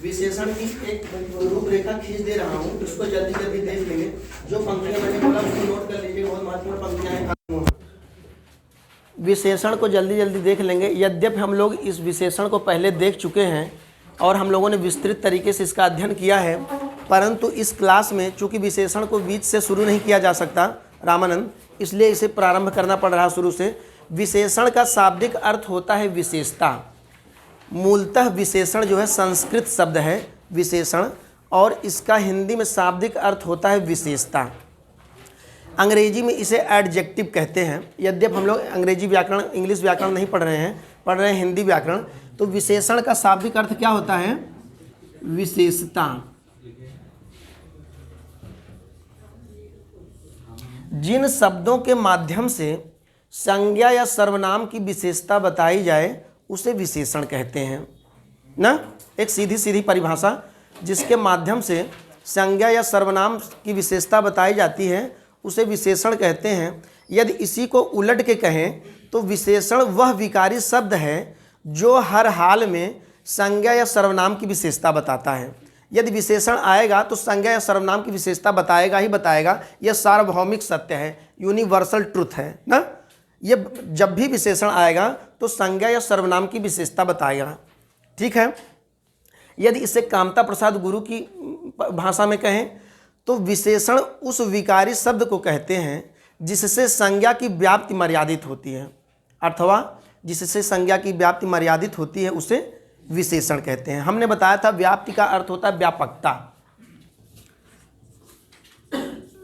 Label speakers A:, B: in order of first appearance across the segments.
A: विशेषण की एक रूपरेखा खींच दे रहा हूँ, इसको जल्दी जल्दी देख लेंगे। जो पंक्तियां मैंने बोला उसको नोट कर लीजिए, बहुत महत्वपूर्ण पंक्तियां हैं। विशेषण को जल्दी जल्दी देख लेंगे। यद्यपि हम लोग इस विशेषण को पहले देख चुके हैं और हम लोगों ने विस्तृत तरीके से इसका अध्ययन किया है, परंतु इस क्लास में चूंकि विशेषण को बीच से शुरू नहीं किया जा सकता रामानंद, इसलिए इसे प्रारंभ करना पड़ रहा शुरू से। विशेषण का शाब्दिक अर्थ होता है विशेषता। मूलतः विशेषण जो है संस्कृत शब्द है विशेषण, और इसका हिंदी में शाब्दिक अर्थ होता है विशेषता। अंग्रेजी में इसे एडजेक्टिव कहते हैं। यद्यपि हम लोग अंग्रेजी व्याकरण, इंग्लिश व्याकरण नहीं पढ़ रहे हैं, पढ़ रहे हैं हिंदी व्याकरण। तो विशेषण का शाब्दिक अर्थ क्या होता है? विशेषता। जिन शब्दों के माध्यम से संज्ञा या सर्वनाम की विशेषता बताई जाए उसे विशेषण कहते हैं ना। एक सीधी सीधी परिभाषा, जिसके माध्यम से संज्ञा या सर्वनाम की विशेषता बताई जाती है उसे विशेषण कहते हैं। यदि इसी को उलट के कहें तो विशेषण वह विकारी शब्द है जो हर हाल में संज्ञा या सर्वनाम की विशेषता बताता है। यदि विशेषण आएगा तो संज्ञा या सर्वनाम की विशेषता बताएगा ही बताएगा। यह सार्वभौमिक सत्य है, यूनिवर्सल ट्रुथ है ना। ये जब भी विशेषण आएगा तो संज्ञा या सर्वनाम की विशेषता बताएगा, ठीक है। यदि इसे कामता प्रसाद गुरु की भाषा में कहें तो विशेषण उस विकारी शब्द को कहते हैं जिससे संज्ञा की व्याप्ति मर्यादित होती है, अथवा जिससे संज्ञा की व्याप्ति मर्यादित होती है उसे विशेषण कहते हैं। हमने बताया था व्याप्ति का अर्थ होता है व्यापकता।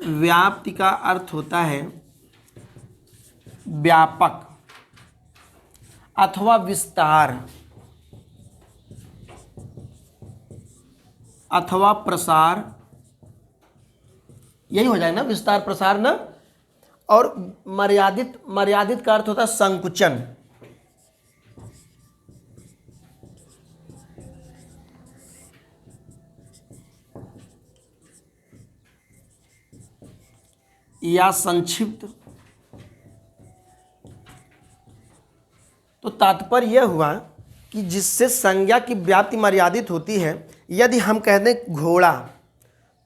A: व्याप्ति का अर्थ होता है व्यापक अथवा विस्तार अथवा प्रसार, यही हो जाए ना, विस्तार प्रसार ना। और मर्यादित का अर्थ होता है संकुचन। या संक्षिप्त। तो तात्पर्य यह हुआ कि जिससे संज्ञा की व्याप्ति मर्यादित होती है। यदि हम कह दें घोड़ा,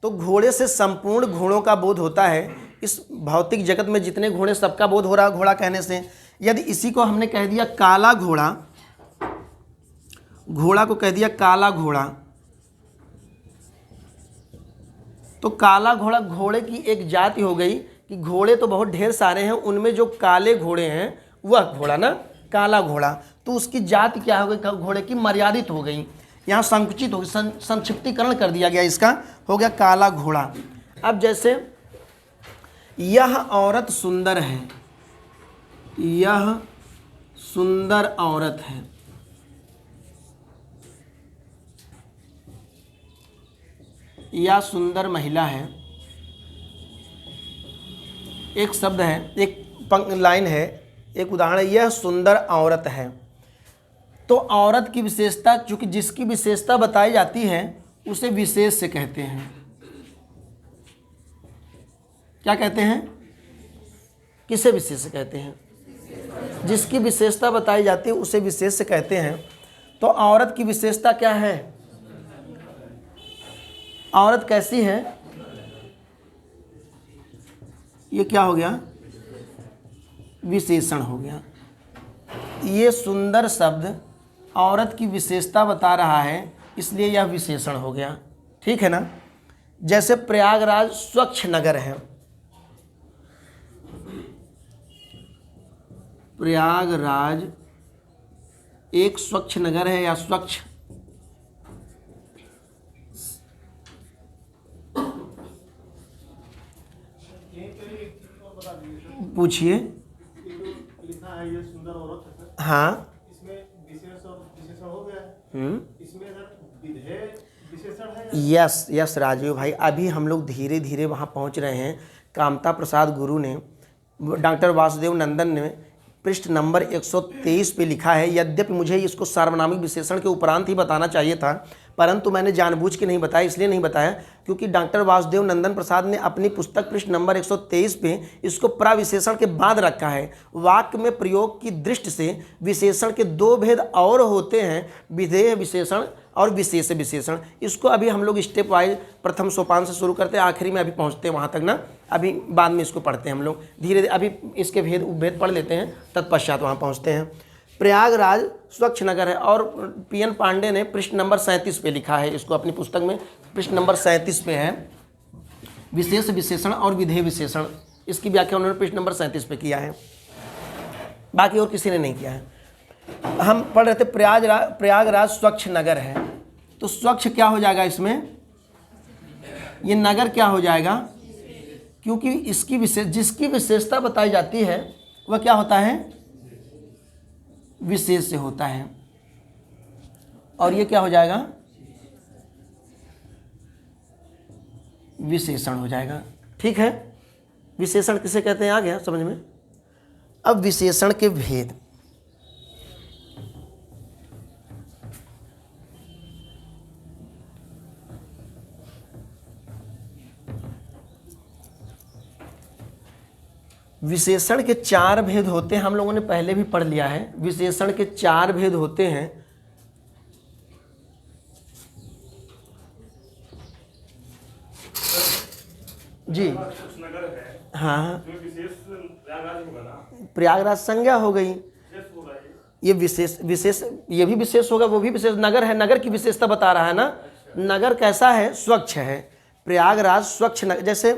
A: तो घोड़े से संपूर्ण घोड़ों का बोध होता है। इस भौतिक जगत में जितने घोड़े सबका बोध हो रहा है घोड़ा कहने से। यदि इसी को हमने कह दिया काला घोड़ा, घोड़ा को कह दिया काला घोड़ा, तो काला घोड़ा घोड़े की एक जाति हो गई कि घोड़े तो बहुत ढेर सारे हैं, उनमें जो काले घोड़े हैं वह घोड़ा ना, काला घोड़ा। तो उसकी जाति क्या हो गई? घोड़े की मर्यादित हो गई, यहाँ संकुचित हो गई, संक्षिप्तीकरण कर दिया गया, इसका हो गया काला घोड़ा। अब जैसे यह औरत सुंदर है, यह सुंदर औरत है। या सुंदर महिला है। एक शब्द है, एक लाइन है, एक उदाहरण है, यह सुंदर औरत है। तो औरत की विशेषता, चूंकि जिसकी विशेषता बताई जाती है उसे विशेष से कहते हैं। क्या कहते हैं? किसे विशेष से कहते हैं? जिसकी विशेषता बताई जाती है उसे विशेष से कहते हैं। तो औरत की विशेषता क्या है? औरत कैसी है? ये क्या हो गया? विशेषण हो गया। ये सुंदर शब्द औरत की विशेषता बता रहा है, इसलिए यह विशेषण हो गया, ठीक है ना। जैसे प्रयागराज स्वच्छ नगर है। प्रयागराज एक स्वच्छ नगर है या स्वच्छ, पूछिए। हाँ, यस राजीव भाई, अभी हम लोग धीरे धीरे वहाँ पहुँच रहे हैं। कामता प्रसाद गुरु ने, डॉक्टर वासुदेव नंदन ने पृष्ठ नंबर 123 पे लिखा है। यद्यपि मुझे इसको सार्वनामिक विशेषण के उपरांत ही बताना चाहिए था, परंतु मैंने जानबूझ के नहीं बताया, इसलिए नहीं बताया क्योंकि डॉक्टर वासुदेव नंदन प्रसाद ने अपनी पुस्तक पृष्ठ नंबर 123 पे इसको प्रविशेषण के बाद रखा है। वाक्य में प्रयोग की दृष्टि से विशेषण के दो भेद और होते हैं, विधेय विशेषण और विशेष विशेषण। इसको अभी हम लोग स्टेप वाइज प्रथम सोपान से शुरू करते हैं, आखिरी में अभी पहुँचते हैं वहाँ तक ना, अभी बाद में इसको पढ़ते हैं हम लोग धीरे धीरे। अभी इसके भेद उपभेद पढ़ लेते हैं, तत्पश्चात वहाँ पहुँचते हैं। प्रयागराज स्वच्छ नगर है और पीएन पांडे ने पृष्ठ नंबर 37 पे लिखा है इसको अपनी पुस्तक में, पृष्ठ नंबर 37 पे है विशेष विशेषण और विधेय विशेषण। इसकी व्याख्या उन्होंने पृष्ठ नंबर 37 पे किया है, बाकी और किसी ने नहीं किया है। हम पढ़ रहे थे प्रयागराज स्वच्छ नगर है, तो स्वच्छ क्या हो जाएगा इसमें, ये नगर क्या हो जाएगा, क्योंकि इसकी जिसकी विशेषता बताई जाती है वह क्या होता है, विशेष से होता है, और ये क्या हो जाएगा, विशेषण हो जाएगा। ठीक है, विशेषण किसे कहते हैं आ गया समझ में। अब विशेषण के भेद, विशेषण के 4 भेद होते हैं, हम लोगों ने पहले भी पढ़ लिया है। विशेषण के 4 भेद होते हैं। जी हाँ, प्रयागराज संज्ञा हो गई, ये विशेष ये भी विशेष होगा, वो भी विशेष, नगर है, नगर की विशेषता बता रहा है ना। नगर कैसा है, स्वच्छ है। प्रयागराज स्वच्छ नगर, जैसे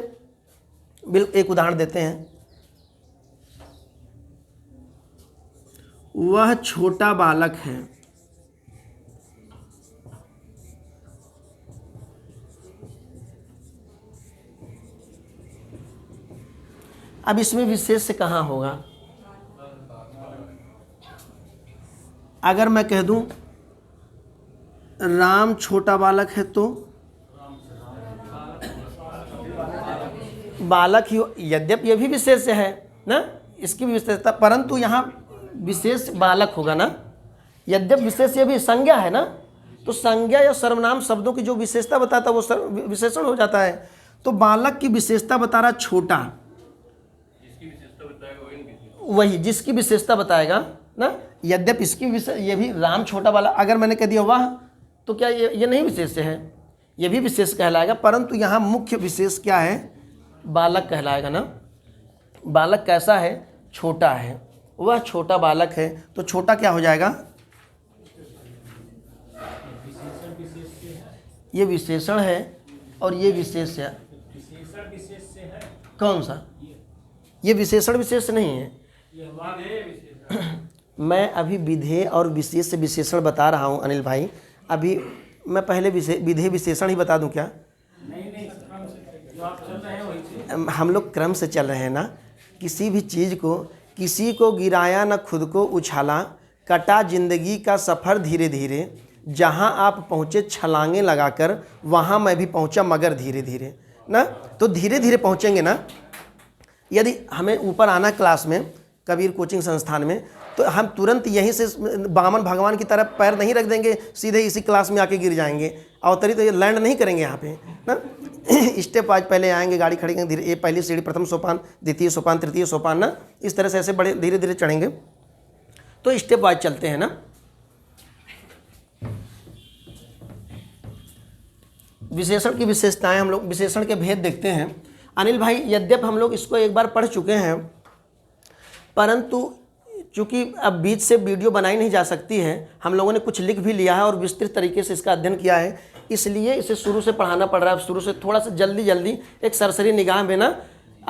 A: एक उदाहरण देते हैं, वह छोटा बालक है, अब इसमें विशेष से कहाँ होगा, अगर मैं कह दूं राम छोटा बालक है तो बालक ही, यद्यपि ये भी विशेष है ना, इसकी भी विशेषता, परंतु यहाँ विशेष बालक होगा ना। यद्यपि विशेष ये भी संज्ञा है ना, तो संज्ञा या सर्वनाम शब्दों की जो विशेषता बताता है वो विशेषण हो जाता है। तो बालक की विशेषता बता रहा छोटा, वही जिसकी विशेषता बताएगा ना। यद्यपि इसकी ये भी राम छोटा बालक, अगर मैंने कह दिया वाह, तो क्या ये नहीं विशेष है, ये भी विशेष कहलाएगा, परंतु यहाँ मुख्य विशेष क्या है, बालक कहलाएगा ना। बालक कैसा है, छोटा है, वह छोटा बालक है, तो छोटा क्या हो जाएगा, ये विशेषण है और ये विशेष है। कौन सा, ये विशेषण विशेष नहीं है, मैं अभी विधेय और विशेष से विशेषण बता रहा हूँ अनिल भाई। अभी मैं पहले विधेय विशेषण ही बता दूँ क्या, हम लोग क्रम से चल रहे हैं ना। किसी भी चीज़ को, किसी को गिराया न खुद को उछाला, कटा जिंदगी का सफ़र धीरे धीरे, जहाँ आप पहुँचे छलांगे लगाकर, वहाँ मैं भी पहुँचा मगर धीरे धीरे ना। तो धीरे धीरे पहुँचेंगे ना। यदि हमें ऊपर आना क्लास में, कबीर कोचिंग संस्थान में, तो हम तुरंत यहीं से बामन भगवान की तरफ पैर नहीं रख देंगे, सीधे इसी क्लास में आके गिर जाएंगे, अवतरित तो लैंड नहीं करेंगे यहाँ पे ना। स्टेप आज पहले आएंगे, गाड़ी खड़ी करेंगे, धीरे, ये पहली सीढ़ी, प्रथम सोपान, द्वितीय सोपान, तृतीय सोपान ना, इस तरह से ऐसे बड़े धीरे धीरे चढ़ेंगे। तो स्टेप वाइज चलते हैं ना। विशेषण की विशेषताएं, हम लोग विशेषण के भेद देखते हैं। अनिल भाई, यद्यप हम लोग इसको एक बार पढ़ चुके हैं, परंतु चूँकि अब बीच से वीडियो बनाई नहीं जा सकती है, हम लोगों ने कुछ लिख भी लिया है और विस्तृत तरीके से इसका अध्ययन किया है, इसलिए इसे शुरू से पढ़ाना पड़ रहा है। शुरू से थोड़ा सा जल्दी एक सरसरी निगाह में ना,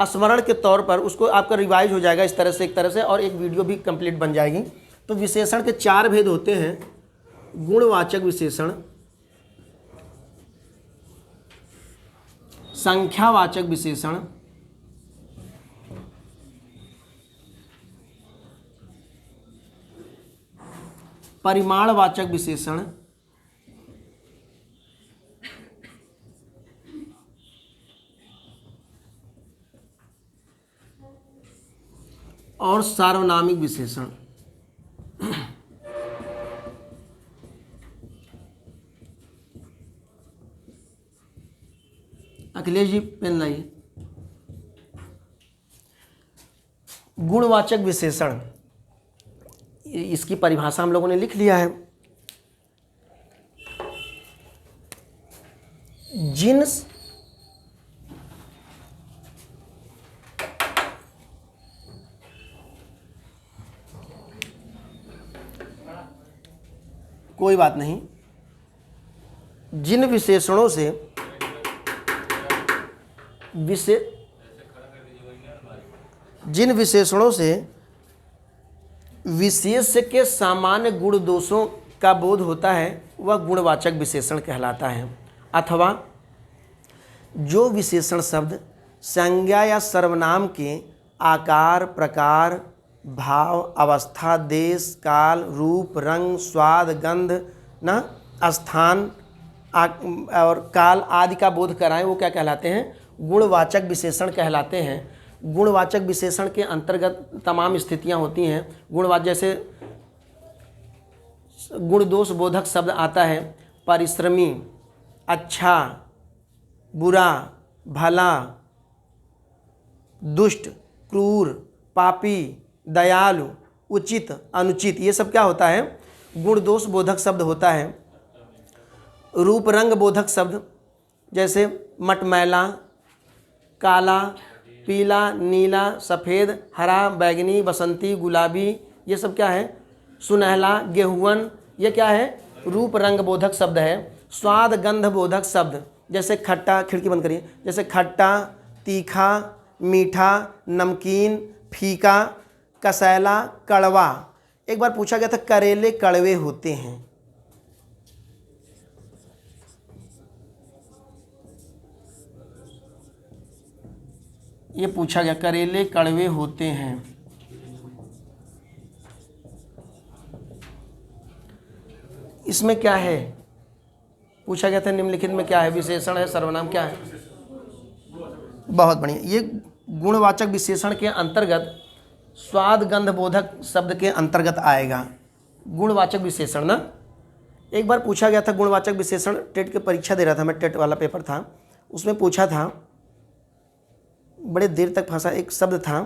A: स्मरण के तौर पर उसको आपका रिवाइज हो जाएगा इस तरह से, एक तरह से, और एक वीडियो भी कंप्लीट बन जाएगी। तो विशेषण के 4 भेद होते हैं, गुणवाचक विशेषण, संख्यावाचक विशेषण, परिमाणवाचक विशेषण, और सार्वनामिक विशेषण। अखिलेश जी पेन लाइए। गुणवाचक विशेषण, इसकी परिभाषा हम लोगों ने लिख लिया है। जिन कोई बात नहीं, जिन विशेषणों से जिन विशेषणों से विशेष के सामान्य गुण दोषों का बोध होता है वह गुणवाचक विशेषण कहलाता है। अथवा जो विशेषण शब्द संज्ञा या सर्वनाम के आकार, प्रकार, भाव, अवस्था, देश, काल, रूप, रंग, स्वाद, गंध, न स्थान और काल आदि का बोध कराएं वो क्या कहलाते हैं? गुणवाचक विशेषण कहलाते हैं। गुणवाचक विशेषण के अंतर्गत तमाम स्थितियां होती हैं। गुणवाचक जैसे गुण दोष बोधक शब्द आता है, परिश्रमी, अच्छा, बुरा, भला, दुष्ट, क्रूर, पापी, दयालु, उचित, अनुचित, ये सब क्या होता है? गुण दोष बोधक शब्द होता है। रूप रंग बोधक शब्द जैसे मटमैला, काला, पीला, नीला, सफ़ेद, हरा, बैगनी, बसंती, गुलाबी, ये सब क्या है? सुनहला, गेहुअन, ये क्या है? रूप रंग बोधक शब्द है। स्वाद गंध बोधक शब्द जैसे खट्टा, खिड़की बंद करिए, जैसे खट्टा, तीखा, मीठा, नमकीन, फीका, कसैला, कड़वा। एक बार पूछा गया था करेले कड़वे होते हैं। ये पूछा गया करेले कड़वे होते हैं। इसमें क्या है? पूछा गया था निम्नलिखित में क्या है? विशेषण है, सर्वनाम क्या है? बहुत बढ़िया। ये गुणवाचक विशेषण के अंतर्गत स्वाद गंध बोधक शब्द के अंतर्गत आएगा गुणवाचक विशेषण ना। एक बार पूछा गया था गुणवाचक विशेषण, टेट की परीक्षा दे रहा था मैं, टेट वाला पेपर था, उसमें पूछा था, बड़े देर तक फंसा। एक शब्द था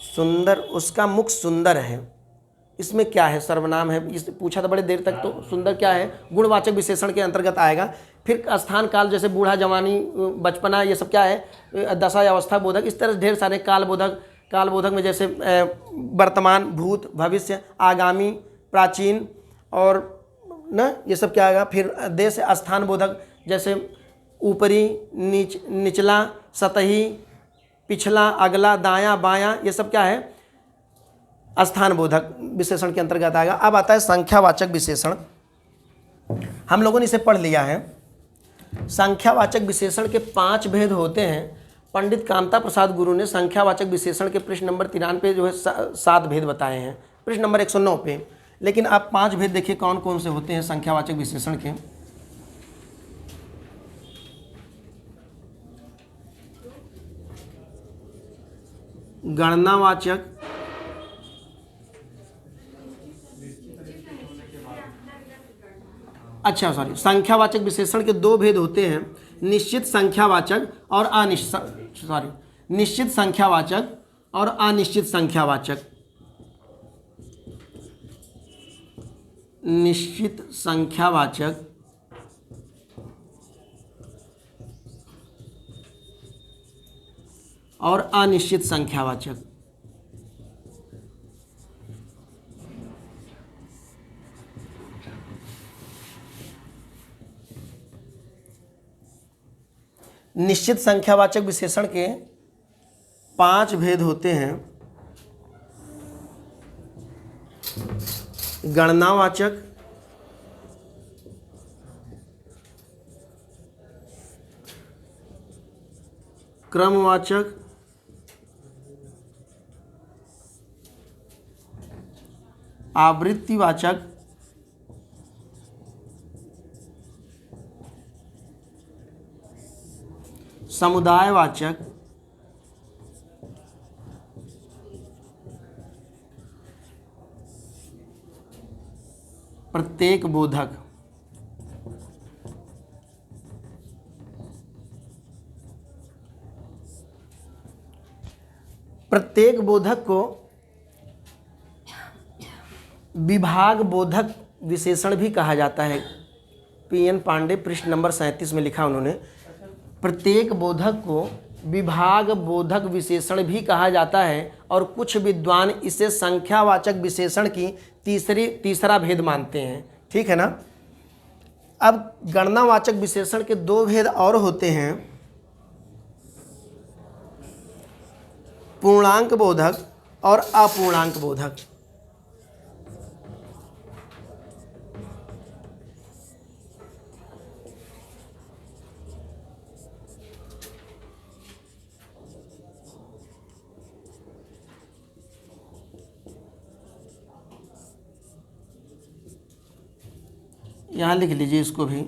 A: सुंदर, उसका मुख सुंदर है, इसमें क्या है? सर्वनाम है। इस पूछा था बड़े देर तक, तो सुंदर क्या है? गुणवाचक विशेषण के अंतर्गत आएगा। फिर स्थान काल जैसे बूढ़ा, जवानी, बचपना, ये सब क्या है? दशा या अवस्था बोधक। इस तरह से ढेर सारे काल बोधक। काल बोधक में जैसे वर्तमान, भूत, भविष्य, आगामी, प्राचीन और न, ये सब क्या आएगा? फिर देश स्थान बोधक जैसे ऊपरी, निचला, सतही, पिछला, अगला, दायां, बायां, ये सब क्या है? स्थान बोधक विशेषण के अंतर्गत आएगा। अब आता है संख्यावाचक विशेषण। हम लोगों ने इसे पढ़ लिया है। संख्यावाचक विशेषण के 5 भेद होते हैं। पंडित कामता प्रसाद गुरु ने संख्यावाचक विशेषण के पृष्ठ नंबर 93 जो है 7 भेद बताए हैं, पृष्ठ नंबर 109 पे। लेकिन आप 5 भेद देखिए कौन कौन से होते हैं संख्यावाचक विशेषण के। गणनावाचक, अच्छा सॉरी, संख्यावाचक विशेषण के 2 भेद होते हैं, निश्चित संख्यावाचक और निश्चित संख्यावाचक और अनिश्चित संख्यावाचक। निश्चित संख्यावाचक और अनिश्चित संख्यावाचक। निश्चित संख्यावाचक विशेषण के 5 भेद होते हैं। गणनावाचक, क्रमवाचक, आवृत्तिवाचक, समुदायवाचक, प्रत्येक बोधक। प्रत्येक बोधक को विभाग बोधक विशेषण भी कहा जाता है। पीएन पांडे पृष्ठ नंबर 37 में लिखा उन्होंने, प्रत्येक बोधक को विभाग बोधक विशेषण भी कहा जाता है और कुछ विद्वान इसे संख्यावाचक विशेषण की तीसरा भेद मानते हैं। ठीक है ना। अब गणनावाचक विशेषण के दो भेद और होते हैं, पूर्णांक बोधक और अपूर्णांक बोधक। यहाँ लिख लीजिए इसको भी,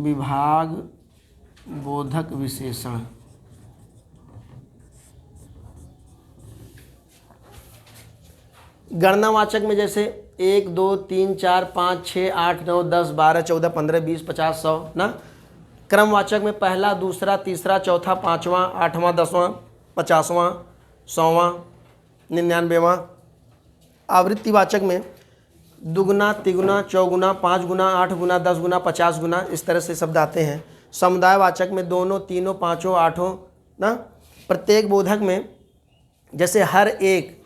A: विभाग बोधक विशेषण। गणनावाचक में जैसे 1 2 3 4 5 6 8 9 10 12 14 15 20 50 100 ना। क्रमवाचक में पहला, दूसरा, तीसरा, चौथा, पाँचवां, आठवां, 10वां, 50वां, 100वां, 99वां। आवृत्तिवाचक में दुगुना, तिगुना, चौगुना, 5 गुना, 8 गुना, 10 गुना, 50 गुना, इस तरह से शब्द आते हैं। समुदायवाचक में दोनों, तीनों, पाँचों, आठों ना। प्रत्येक बोधक में जैसे हर एक,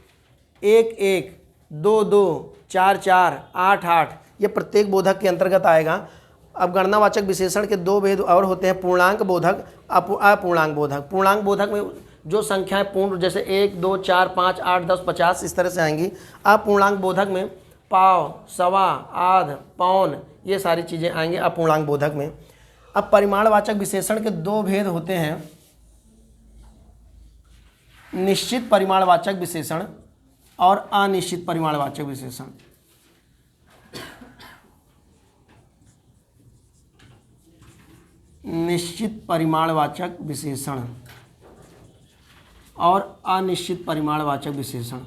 A: 1 1, 2 2, 4 4, 8 8, ये प्रत्येक बोधक के अंतर्गत आएगा। अब गणनावाचक विशेषण के दो भेद और होते हैं, पूर्णांक बोधक, अपूर्णांक बोधक। पूर्णांक बोधक में जो संख्याएं पूर्ण जैसे 1 2 4 5 8 10 50 इस तरह से आएंगी। अपूर्णांक बोधक में पाव, सवा, आध, पौन, ये सारी चीज़ें आएंगी अपूर्णांक बोधक में। अब परिमाणवाचक विशेषण के दो भेद होते हैं, निश्चित परिमाणवाचक विशेषण और अनिश्चित परिमाणवाचक विशेषण। निश्चित परिमाणवाचक विशेषण और अनिश्चित परिमाणवाचक विशेषण।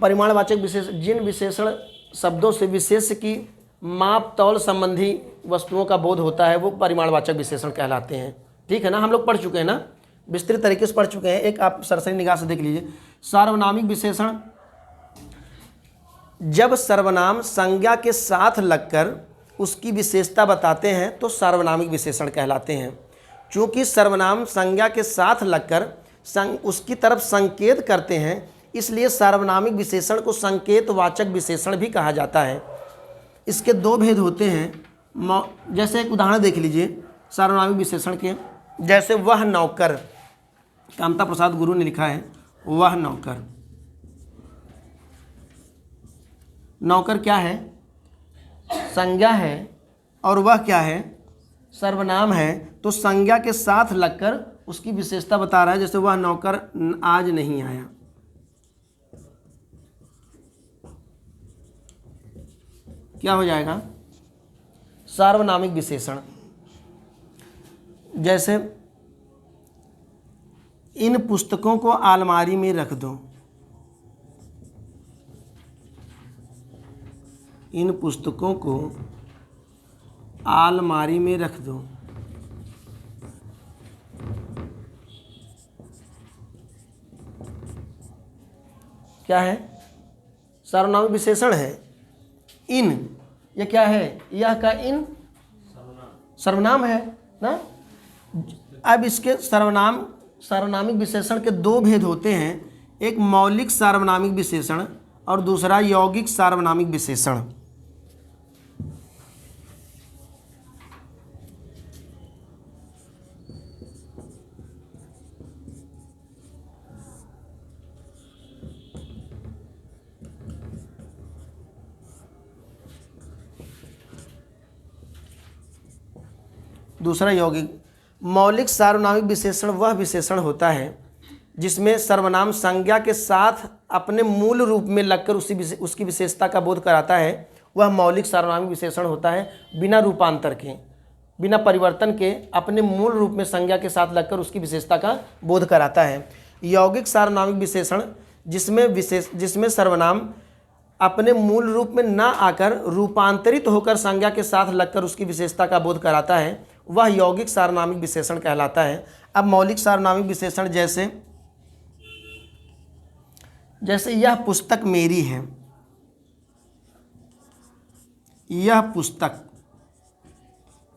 A: परिमाणवाचक विशेषण जिन विशेषण शब्दों से विशेष की माप तौल संबंधी वस्तुओं का बोध होता है वो परिमाणवाचक विशेषण कहलाते हैं। ठीक है ना। हम लोग पढ़ चुके हैं ना, विस्तृत तरीके से पढ़ चुके हैं। एक आप सरसरी निगाह से देख लीजिए, सार्वनामिक विशेषण। जब सर्वनाम संज्ञा के साथ लगकर उसकी विशेषता बताते हैं तो सार्वनामिक विशेषण कहलाते हैं। चूँकि सर्वनाम संज्ञा के साथ लगकर उसकी तरफ संकेत करते हैं, इसलिए सार्वनामिक विशेषण को संकेतवाचक विशेषण भी कहा जाता है। इसके दो भेद होते हैं। जैसे एक उदाहरण देख लीजिए सार्वनामिक विशेषण के, जैसे वह नौकर, कामता प्रसाद गुरु ने लिखा है वह नौकर। नौकर क्या है? संज्ञा है और वह क्या है? सर्वनाम है। तो संज्ञा के साथ लगकर उसकी विशेषता बता रहा है। जैसे वह नौकर आज नहीं आया, क्या हो जाएगा? सार्वनामिक विशेषण। जैसे इन पुस्तकों को अलमारी में रख दो, इन पुस्तकों को अलमारी में रख दो। क्या है? सार्वनामिक विशेषण है। इन, ये क्या है? यह का इन सर्वनाम है ना। अब इसके सार्वनामिक विशेषण के दो भेद होते हैं, एक मौलिक सार्वनामिक विशेषण और दूसरा यौगिक सार्वनामिक विशेषण। दूसरा यौगिक। मौलिक सार्वनामिक विशेषण वह विशेषण होता है जिसमें सर्वनाम संज्ञा के साथ अपने मूल रूप में लगकर उसकी विशेषता का बोध कराता है। वह मौलिक सार्वनामिक विशेषण होता है, बिना रूपांतर के, बिना परिवर्तन के अपने मूल रूप में संज्ञा के साथ लगकर उसकी विशेषता का बोध कराता है। यौगिक सार्वनामिक विशेषण जिसमें सर्वनाम अपने मूल रूप में ना आकर रूपांतरित होकर संज्ञा के साथ लगकर उसकी विशेषता का बोध कराता है, वह यौगिक सार्वनामिक विशेषण कहलाता है। अब मौलिक सार्वनामिक विशेषण जैसे यह पुस्तक मेरी है, यह पुस्तक,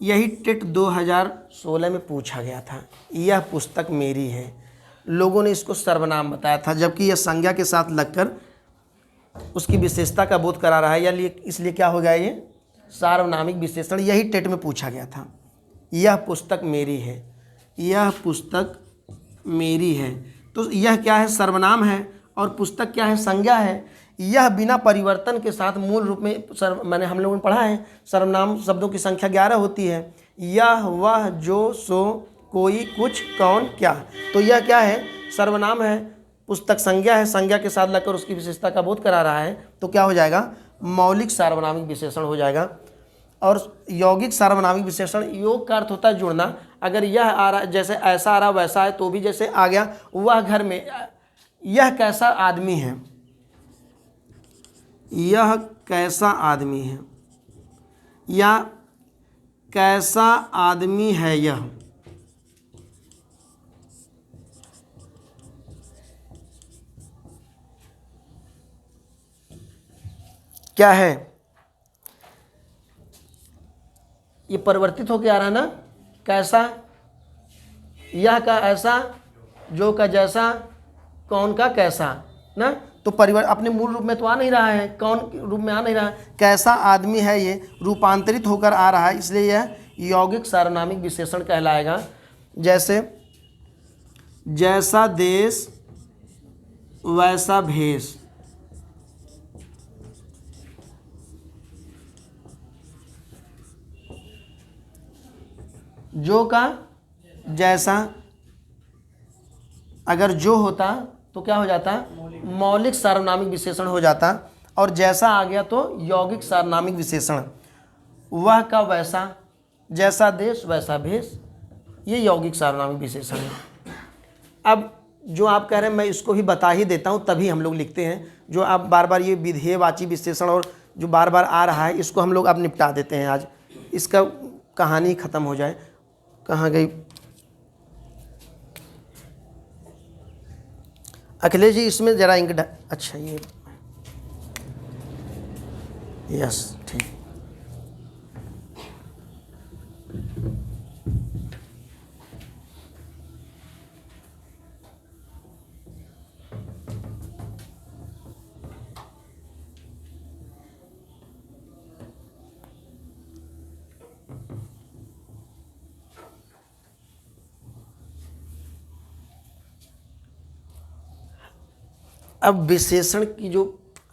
A: यही टेट 2016 में पूछा गया था, यह पुस्तक मेरी है। लोगों ने इसको सर्वनाम बताया था, जबकि यह संज्ञा के साथ लगकर उसकी विशेषता का बोध करा रहा है, या इसलिए क्या हो गया, ये सार्वनामिक विशेषण। यही टेट में पूछा गया था। यह पुस्तक मेरी है, यह पुस्तक मेरी है, तो यह क्या है, सर्वनाम है, और पुस्तक क्या है, संज्ञा है। यह बिना परिवर्तन के साथ मूल रूप में मैंने हम लोगों ने पढ़ा है, सर्वनाम शब्दों की संख्या 11 होती है। यह, वह, जो, सो, कोई, कुछ, कौन, क्या। तो यह क्या है, सर्वनाम है, पुस्तक संज्ञा है, संज्ञा के साथ लगकर उसकी विशेषता का बोध करा रहा है, तो क्या हो जाएगा, मौलिक सार्वनामिक विशेषण हो जाएगा। और यौगिक सार्वनामिक विशेषण, योग का अर्थ होता है जुड़ना। अगर यह आ रहा, जैसे ऐसा आ रहा वैसा है, तो भी जैसे आ गया, वह घर में, यह कैसा आदमी है, यह कैसा आदमी है, या कैसा आदमी है यह, क्या है, ये परिवर्तित होकर आ रहा है ना, कैसा, यह का ऐसा, जो का जैसा, कौन का कैसा ना, तो परिवर्तन अपने मूल रूप में तो आ नहीं रहा है, कौन रूप में आ नहीं रहा है, कैसा आदमी है, ये रूपांतरित होकर आ रहा है, इसलिए यह यौगिक सार्वनामिक विशेषण कहलाएगा। जैसे जैसा देश वैसा भेष, जो का जैसा, अगर जो होता तो क्या हो जाता, मौलिक सार्वनामिक विशेषण हो जाता, और जैसा आ गया तो यौगिक सार्वनामिक विशेषण। वह का वैसा, जैसा देश वैसा भेष, ये यौगिक सार्वनामिक विशेषण है। अब जो आप कह रहे हैं मैं इसको भी बता ही देता हूँ, तभी हम लोग लिखते हैं। जो आप बार बार ये विधेयवाची विशेषण और जो बार बार आ रहा है, इसको हम लोग अब निपटा देते हैं आज, इसका कहानी ख़त्म हो जाए। कहाँ गई अखिलेश जी, इसमें ज़रा इंक अच्छा ये, यस ठीक। अब विशेषण की जो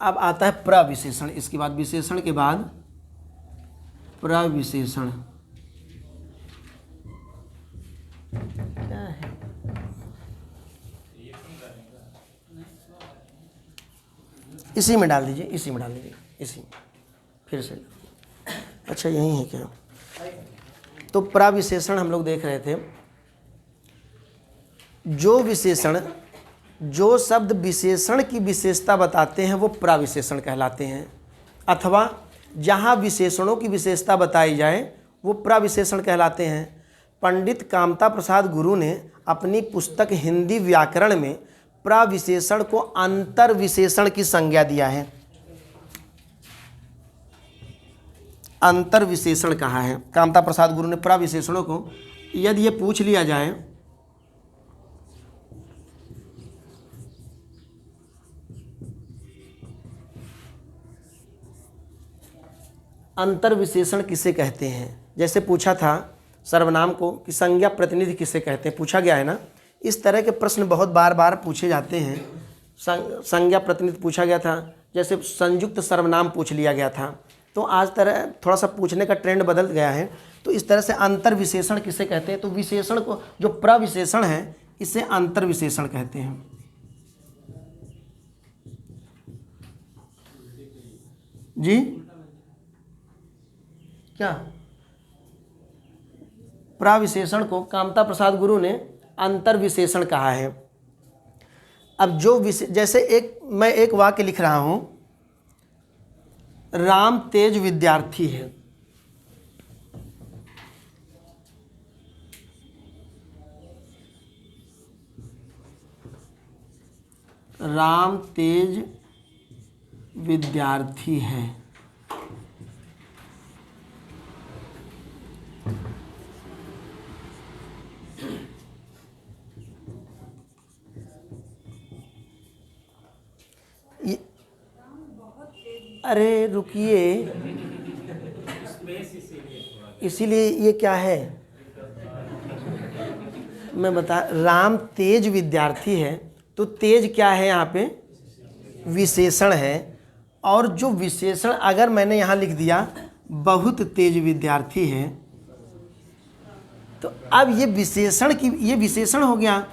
A: अब आता है प्रविशेषण, इसके बाद विशेषण के बाद प्रविशेषण क्या है, इसी में डाल दीजिए, इसी में डाल दीजिए, इसी में फिर से। अच्छा यही है क्या, तो प्रविशेषण हम लोग देख रहे थे। जो विशेषण, जो शब्द विशेषण की विशेषता बताते हैं वो प्रविशेषण कहलाते हैं, अथवा जहाँ विशेषणों की विशेषता बताई जाए वो प्रविशेषण कहलाते हैं। पंडित कामता प्रसाद गुरु ने अपनी पुस्तक हिंदी व्याकरण में प्रविशेषण को अंतर विशेषण की संज्ञा दिया है, अंतर विशेषण कहा है कामता प्रसाद गुरु ने प्रविशेषणों को। यदि ये पूछ लिया जाए अंतर विशेषण किसे कहते हैं, जैसे पूछा था सर्वनाम को कि संज्ञा प्रतिनिधि किसे कहते हैं, पूछा गया है ना। इस तरह के प्रश्न बहुत बार बार पूछे जाते हैं। संज्ञा प्रतिनिधि पूछा गया था, जैसे संयुक्त सर्वनाम पूछ लिया गया था। तो आज तरह थोड़ा सा पूछने का ट्रेंड बदल गया है। तो इस तरह से अंतर विशेषण किसे कहते हैं, तो विशेषण को जो प्रविशेषण है इसे अंतर विशेषण कहते हैं। जी क्या, प्रविशेषण को कामता प्रसाद गुरु ने अंतर विशेषण कहा है। अब जो जैसे मैं एक वाक्य लिख रहा हूँ, राम तेज विद्यार्थी है। राम तेज विद्यार्थी है। अरे रुकिए, इसीलिए ये क्या है मैं बता, राम तेज विद्यार्थी है तो तेज क्या है यहाँ पे, विशेषण है। और जो विशेषण अगर मैंने यहाँ लिख दिया बहुत तेज विद्यार्थी है, तो अब ये विशेषण की, ये विशेषण हो गया।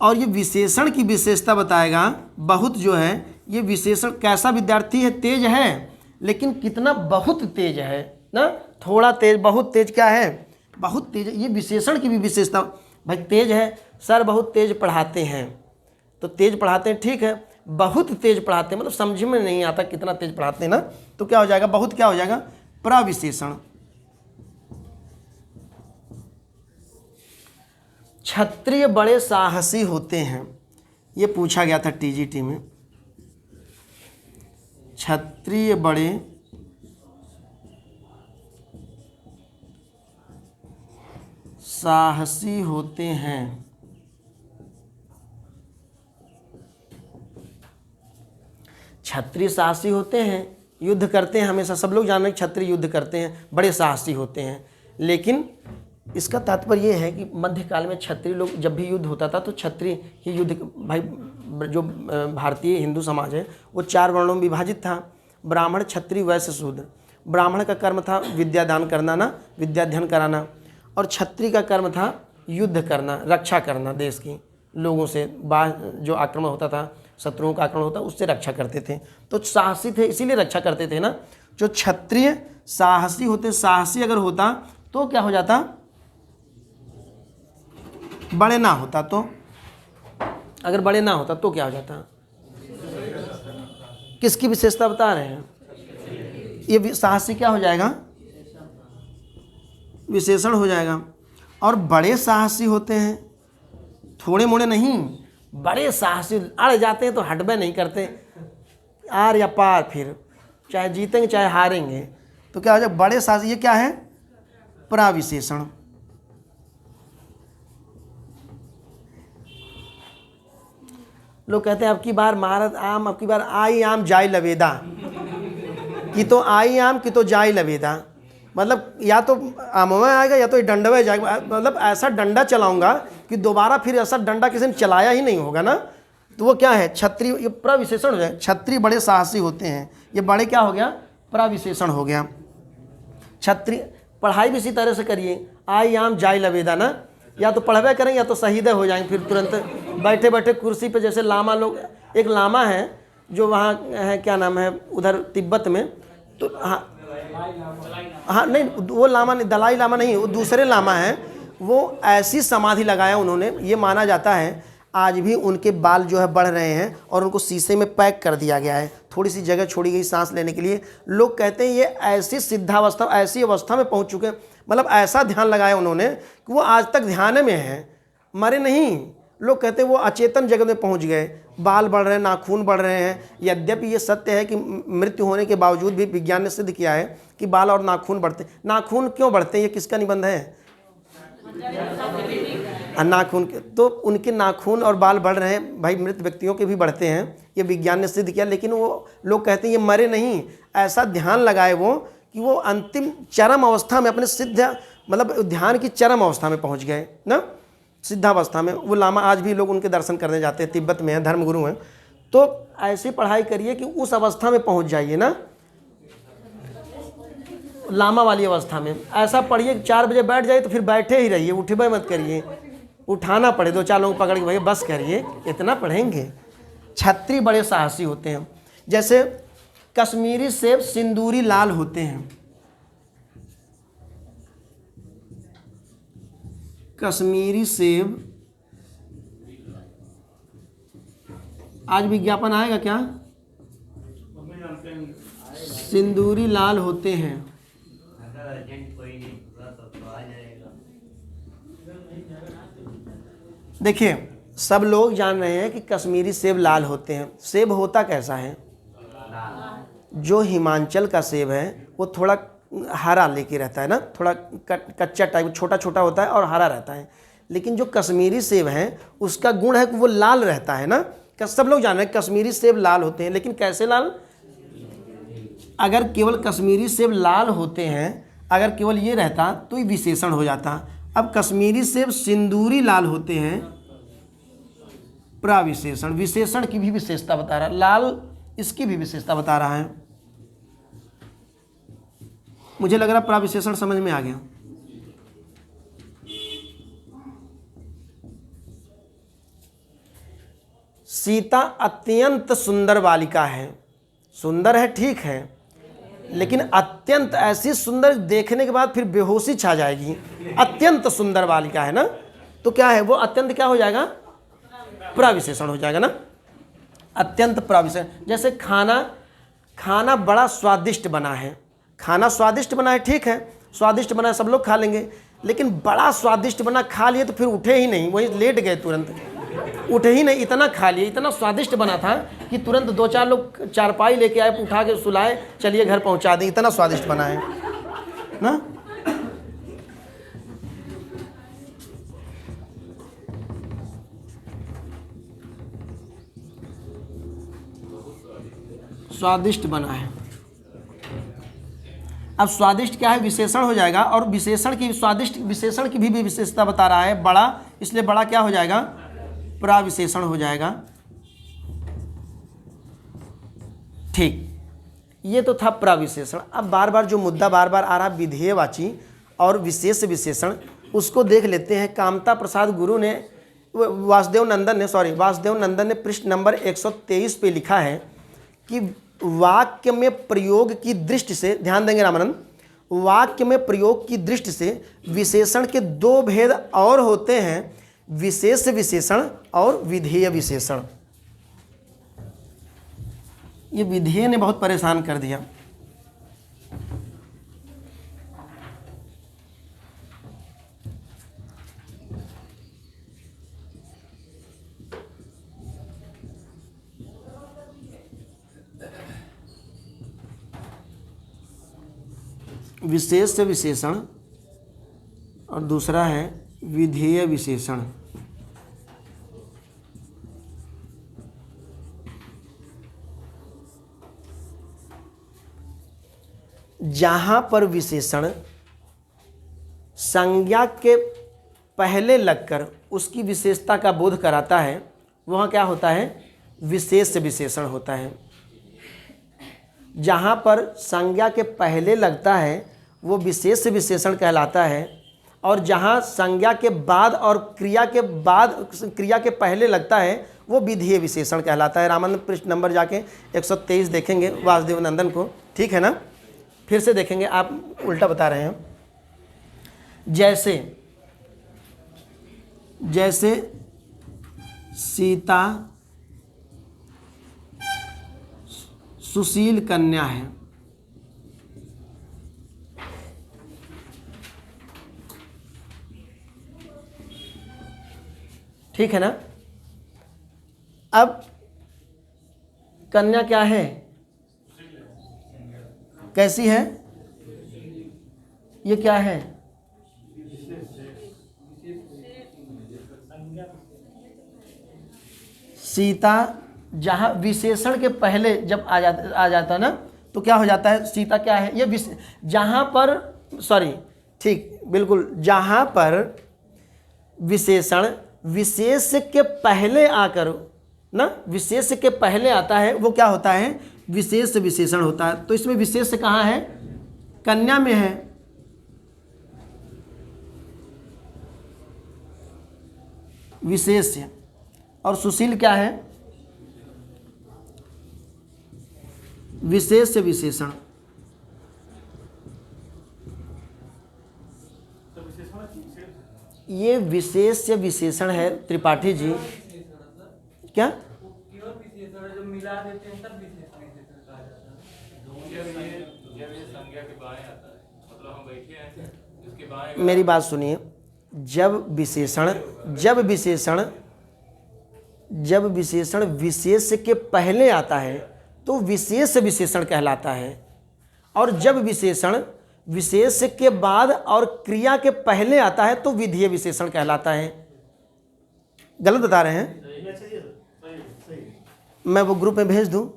A: और ये विशेषण की विशेषता बताएगा। बहुत जो है ये विशेषण कैसा विद्यार्थी है, तेज है, लेकिन कितना, बहुत तेज है ना, थोड़ा तेज, बहुत तेज क्या है, बहुत तेज। ये विशेषण की भी विशेषता, भाई तेज है, सर बहुत तेज पढ़ाते हैं, तो तेज पढ़ाते हैं ठीक है, बहुत तेज पढ़ाते हैं मतलब समझ में नहीं आता कितना तेज पढ़ाते हैं ना, तो क्या हो जाएगा, बहुत क्या हो जाएगा, प्रविशेषण। क्षत्रिय बड़े साहसी होते हैं, ये पूछा गया था टीजीटी में। क्षत्रिय बड़े साहसी होते हैं। क्षत्रिय साहसी होते हैं, युद्ध करते हैं हमेशा, सब लोग जान रहे हैं क्षत्रिय युद्ध करते हैं, बड़े साहसी होते हैं। लेकिन इसका तात्पर्य यह है कि मध्यकाल में क्षत्रिय लोग जब भी युद्ध होता था तो क्षत्रिय ही युद्ध, भाई जो भारतीय हिंदू समाज है वो 4 वर्णों में विभाजित था, ब्राह्मण क्षत्रिय वैश्य शूद्र। ब्राह्मण का कर्म था विद्यादान करना ना, विद्याध्ययन कराना, और क्षत्रिय का कर्म था युद्ध करना, रक्षा करना, देश की लोगों से बाहर जो आक्रमण होता था, शत्रुओं का आक्रमण होता उससे रक्षा करते थे। तो साहसी थे इसीलिए रक्षा करते थे ना। जो क्षत्रिय साहसी होते, साहसी अगर होता तो क्या हो जाता, बड़े ना होता, तो अगर बड़े ना होता तो क्या हो जाता, किसकी विशेषता बता रहे हैं, ये साहसी क्या हो जाएगा, विशेषण हो जाएगा। और बड़े साहसी होते हैं, थोड़े मोड़े नहीं, बड़े साहसी, अड़ जाते हैं तो हटबे नहीं करते, आर या पार, फिर चाहे जीतेंगे चाहे हारेंगे, तो क्या हो जाए, बड़े साहसी। ये क्या है, प्रविशेषण। लोग कहते हैं अब की बार महारत आम, अब की बार आई आम जाई लवेदा, कि तो आई आम कि तो जाई लवेदा, मतलब या तो आमवा आएगा या तो डंडवा जाएगा, मतलब ऐसा डंडा चलाऊंगा कि दोबारा फिर ऐसा डंडा किसी ने चलाया ही नहीं होगा ना। तो वो क्या है, क्षत्रिय, ये प्रविशेषण हो जाए। क्षत्रिय बड़े साहसी होते हैं, ये बड़े क्या हो गया, प्रविशेषण हो गया। क्षत्रिय, पढ़ाई भी इसी तरह से करिए, आई आम जाई लवेदा ना, या तो पढ़वे करें या तो शहीद हो जाएंगे फिर तुरंत बैठे बैठे कुर्सी पे। जैसे लामा लोग, एक लामा है जो वहाँ है, क्या नाम है उधर तिब्बत में, तो हाँ नहीं वो लामा नहीं, दलाई लामा नहीं, वो दूसरे लामा हैं। वो ऐसी समाधि लगाया उन्होंने, ये माना जाता है आज भी उनके बाल जो है बढ़ रहे हैं और उनको शीशे में पैक कर दिया गया है, थोड़ी सी जगह छोड़ी गई सांस लेने के लिए। लोग कहते हैं ये ऐसी सिद्धावस्था, ऐसी अवस्था में पहुंच चुके हैं, मतलब ऐसा ध्यान लगाया उन्होंने कि वो आज तक ध्यान में है, मरे नहीं। लोग कहते हैं वो अचेतन जगत में पहुंच गए, बाल बढ़ रहे हैं, नाखून बढ़ रहे हैं। यद्यपि ये सत्य है कि मृत्यु होने के बावजूद भी विज्ञान ने सिद्ध किया है कि बाल और नाखून बढ़ते। नाखून क्यों बढ़ते हैं, ये किसका निबंध है, नाखून के, तो उनके नाखून और बाल बढ़ रहे हैं, भाई मृत व्यक्तियों के भी बढ़ते हैं, ये विज्ञान ने सिद्ध किया। लेकिन वो लोग कहते हैं ये मरे नहीं, ऐसा ध्यान लगाए वो कि वो अंतिम चरम अवस्था में अपने सिद्ध, मतलब ध्यान की चरम अवस्था में पहुंच गए ना, सिद्धावस्था में। वो लामा आज भी लोग उनके दर्शन करने जाते हैं, तिब्बत में हैं, धर्मगुरु हैं। तो ऐसी पढ़ाई करिए कि उस अवस्था में पहुंच जाइए ना, लामा वाली अवस्था में। ऐसा पढ़िए 4 बजे बैठ जाइए तो फिर बैठे ही रहिए, उठबे मत करिए, उठाना पड़े 2-4 लोग पकड़ के, भैया बस करिए, इतना पढ़ेंगे। क्षत्रिय बड़े साहसी होते हैं, जैसे कश्मीरी सेब सिंदूरी लाल होते हैं। कश्मीरी सेब आज विज्ञापन आएगा क्या? सिंदूरी लाल होते हैं। देखिए सब लोग जान रहे हैं कि कश्मीरी सेब लाल होते हैं। सेब होता कैसा है? जो हिमाचल का सेब है वो थोड़ा हरा लेके रहता है ना, थोड़ा कच्चा टाइप, छोटा छोटा होता है और हरा रहता है। लेकिन जो कश्मीरी सेब है उसका गुण है कि वो लाल रहता है ना। सब लोग जान रहे हैं कश्मीरी सेब लाल होते हैं, लेकिन कैसे लाल? अगर केवल कश्मीरी सेब लाल होते हैं, अगर केवल ये रहता तो ये विशेषण हो जाता। अब कश्मीरी सेब सिंदूरी लाल होते हैं, प्रविशेषण। विशेषण की भी विशेषता बता रहा है, लाल इसकी भी विशेषता बता रहा है। मुझे लग रहा प्रविशेषण समझ में आ गया। सीता अत्यंत सुंदर बालिका है। सुंदर है ठीक है, लेकिन अत्यंत ऐसी सुंदर देखने के बाद फिर बेहोशी छा जाएगी। अत्यंत सुंदर बालिका है ना, तो क्या है वो? अत्यंत क्या हो जाएगा? प्रविशेषण हो जाएगा ना। अत्यंत प्रविशेषण। जैसे खाना बड़ा स्वादिष्ट बना है। खाना स्वादिष्ट बना है ठीक है, स्वादिष्ट बना है सब लोग खा लेंगे, लेकिन बड़ा स्वादिष्ट बना, खा लिए तो फिर उठे ही नहीं, वही लेट गए तुरंत, उठे ही नहीं। इतना खा लिए, इतना स्वादिष्ट बना था कि तुरंत 2-4 लोग चारपाई लेके आए, उठा के सुलाए, चलिए घर पहुंचा दें, इतना स्वादिष्ट बना है ना। स्वादिष्ट बना है। अब स्वादिष्ट क्या है? विशेषण हो जाएगा, और विशेषण की स्वादिष्ट विशेषण की भी विशेषता बता रहा है बड़ा, इसलिए बड़ा क्या हो जाएगा? प्रविशेषण हो जाएगा। ठीक, ये तो था प्रविशेषण। अब बार बार जो मुद्दा बार बार आ रहा विधेयवाची और विशेष विशेषण, उसको देख लेते हैं। कामता प्रसाद गुरु ने, वासुदेव नंदन ने पृष्ठ नंबर 123 पे लिखा है कि वाक्य में प्रयोग की दृष्टि से, ध्यान देंगे रामानंद, वाक्य में प्रयोग की दृष्टि से विशेषण के 2 भेद और होते हैं, विशेष विशेषण और विधेय विशेषण। ये विधेय ने बहुत परेशान कर दिया। विशेष विशेषण और दूसरा है विधेय विशेषण। जहां पर विशेषण संज्ञा के पहले लगकर उसकी विशेषता का बोध कराता है, वहाँ क्या होता है? विशेष विशेषण होता है। जहाँ पर संज्ञा के पहले लगता है वो विशेष विशेषण कहलाता है, और जहाँ संज्ञा के बाद और क्रिया के पहले लगता है वो विधेय विशेषण कहलाता है। रामानंद पृष्ठ नंबर जाके 123 देखेंगे वासुदेव नंदन को, ठीक है ना। फिर से देखेंगे, आप उल्टा बता रहे हैं। जैसे सीता सुशील कन्या है, ठीक है ना। अब कन्या क्या है? कैसी है? ये क्या है? सीता जहाँ विशेषण के पहले जब आ जाता ना, तो क्या हो जाता है? सीता क्या है? ये जहाँ पर, सॉरी ठीक बिल्कुल, जहाँ पर विशेषण विशेष के पहले आकर ना, विशेष के पहले आता है, वो क्या होता है? विशेष विशेषण होता है। तो इसमें विशेष कहाँ है? कन्या में है। विशेष, और सुशील क्या है? विशेष विशेषण। ये विशेष विशेषण है त्रिपाठी जी। क्या
B: मिला देते हैं तब विशेषण विशेषण कहा जाता है।
C: जब ये संज्ञा के बाएं आता है, मतलब हम बैठे हैं इसके बाएं।
A: मेरी बात सुनिए, जब विशेषण विशेष के पहले आता है तो विशेष विशेषण कहलाता है, और जब विशेषण विशेष के बाद और क्रिया के पहले आता है तो विधेय विशेषण कहलाता है। गलत बता रहे हैं? मैं वो ग्रुप में भेज दूं?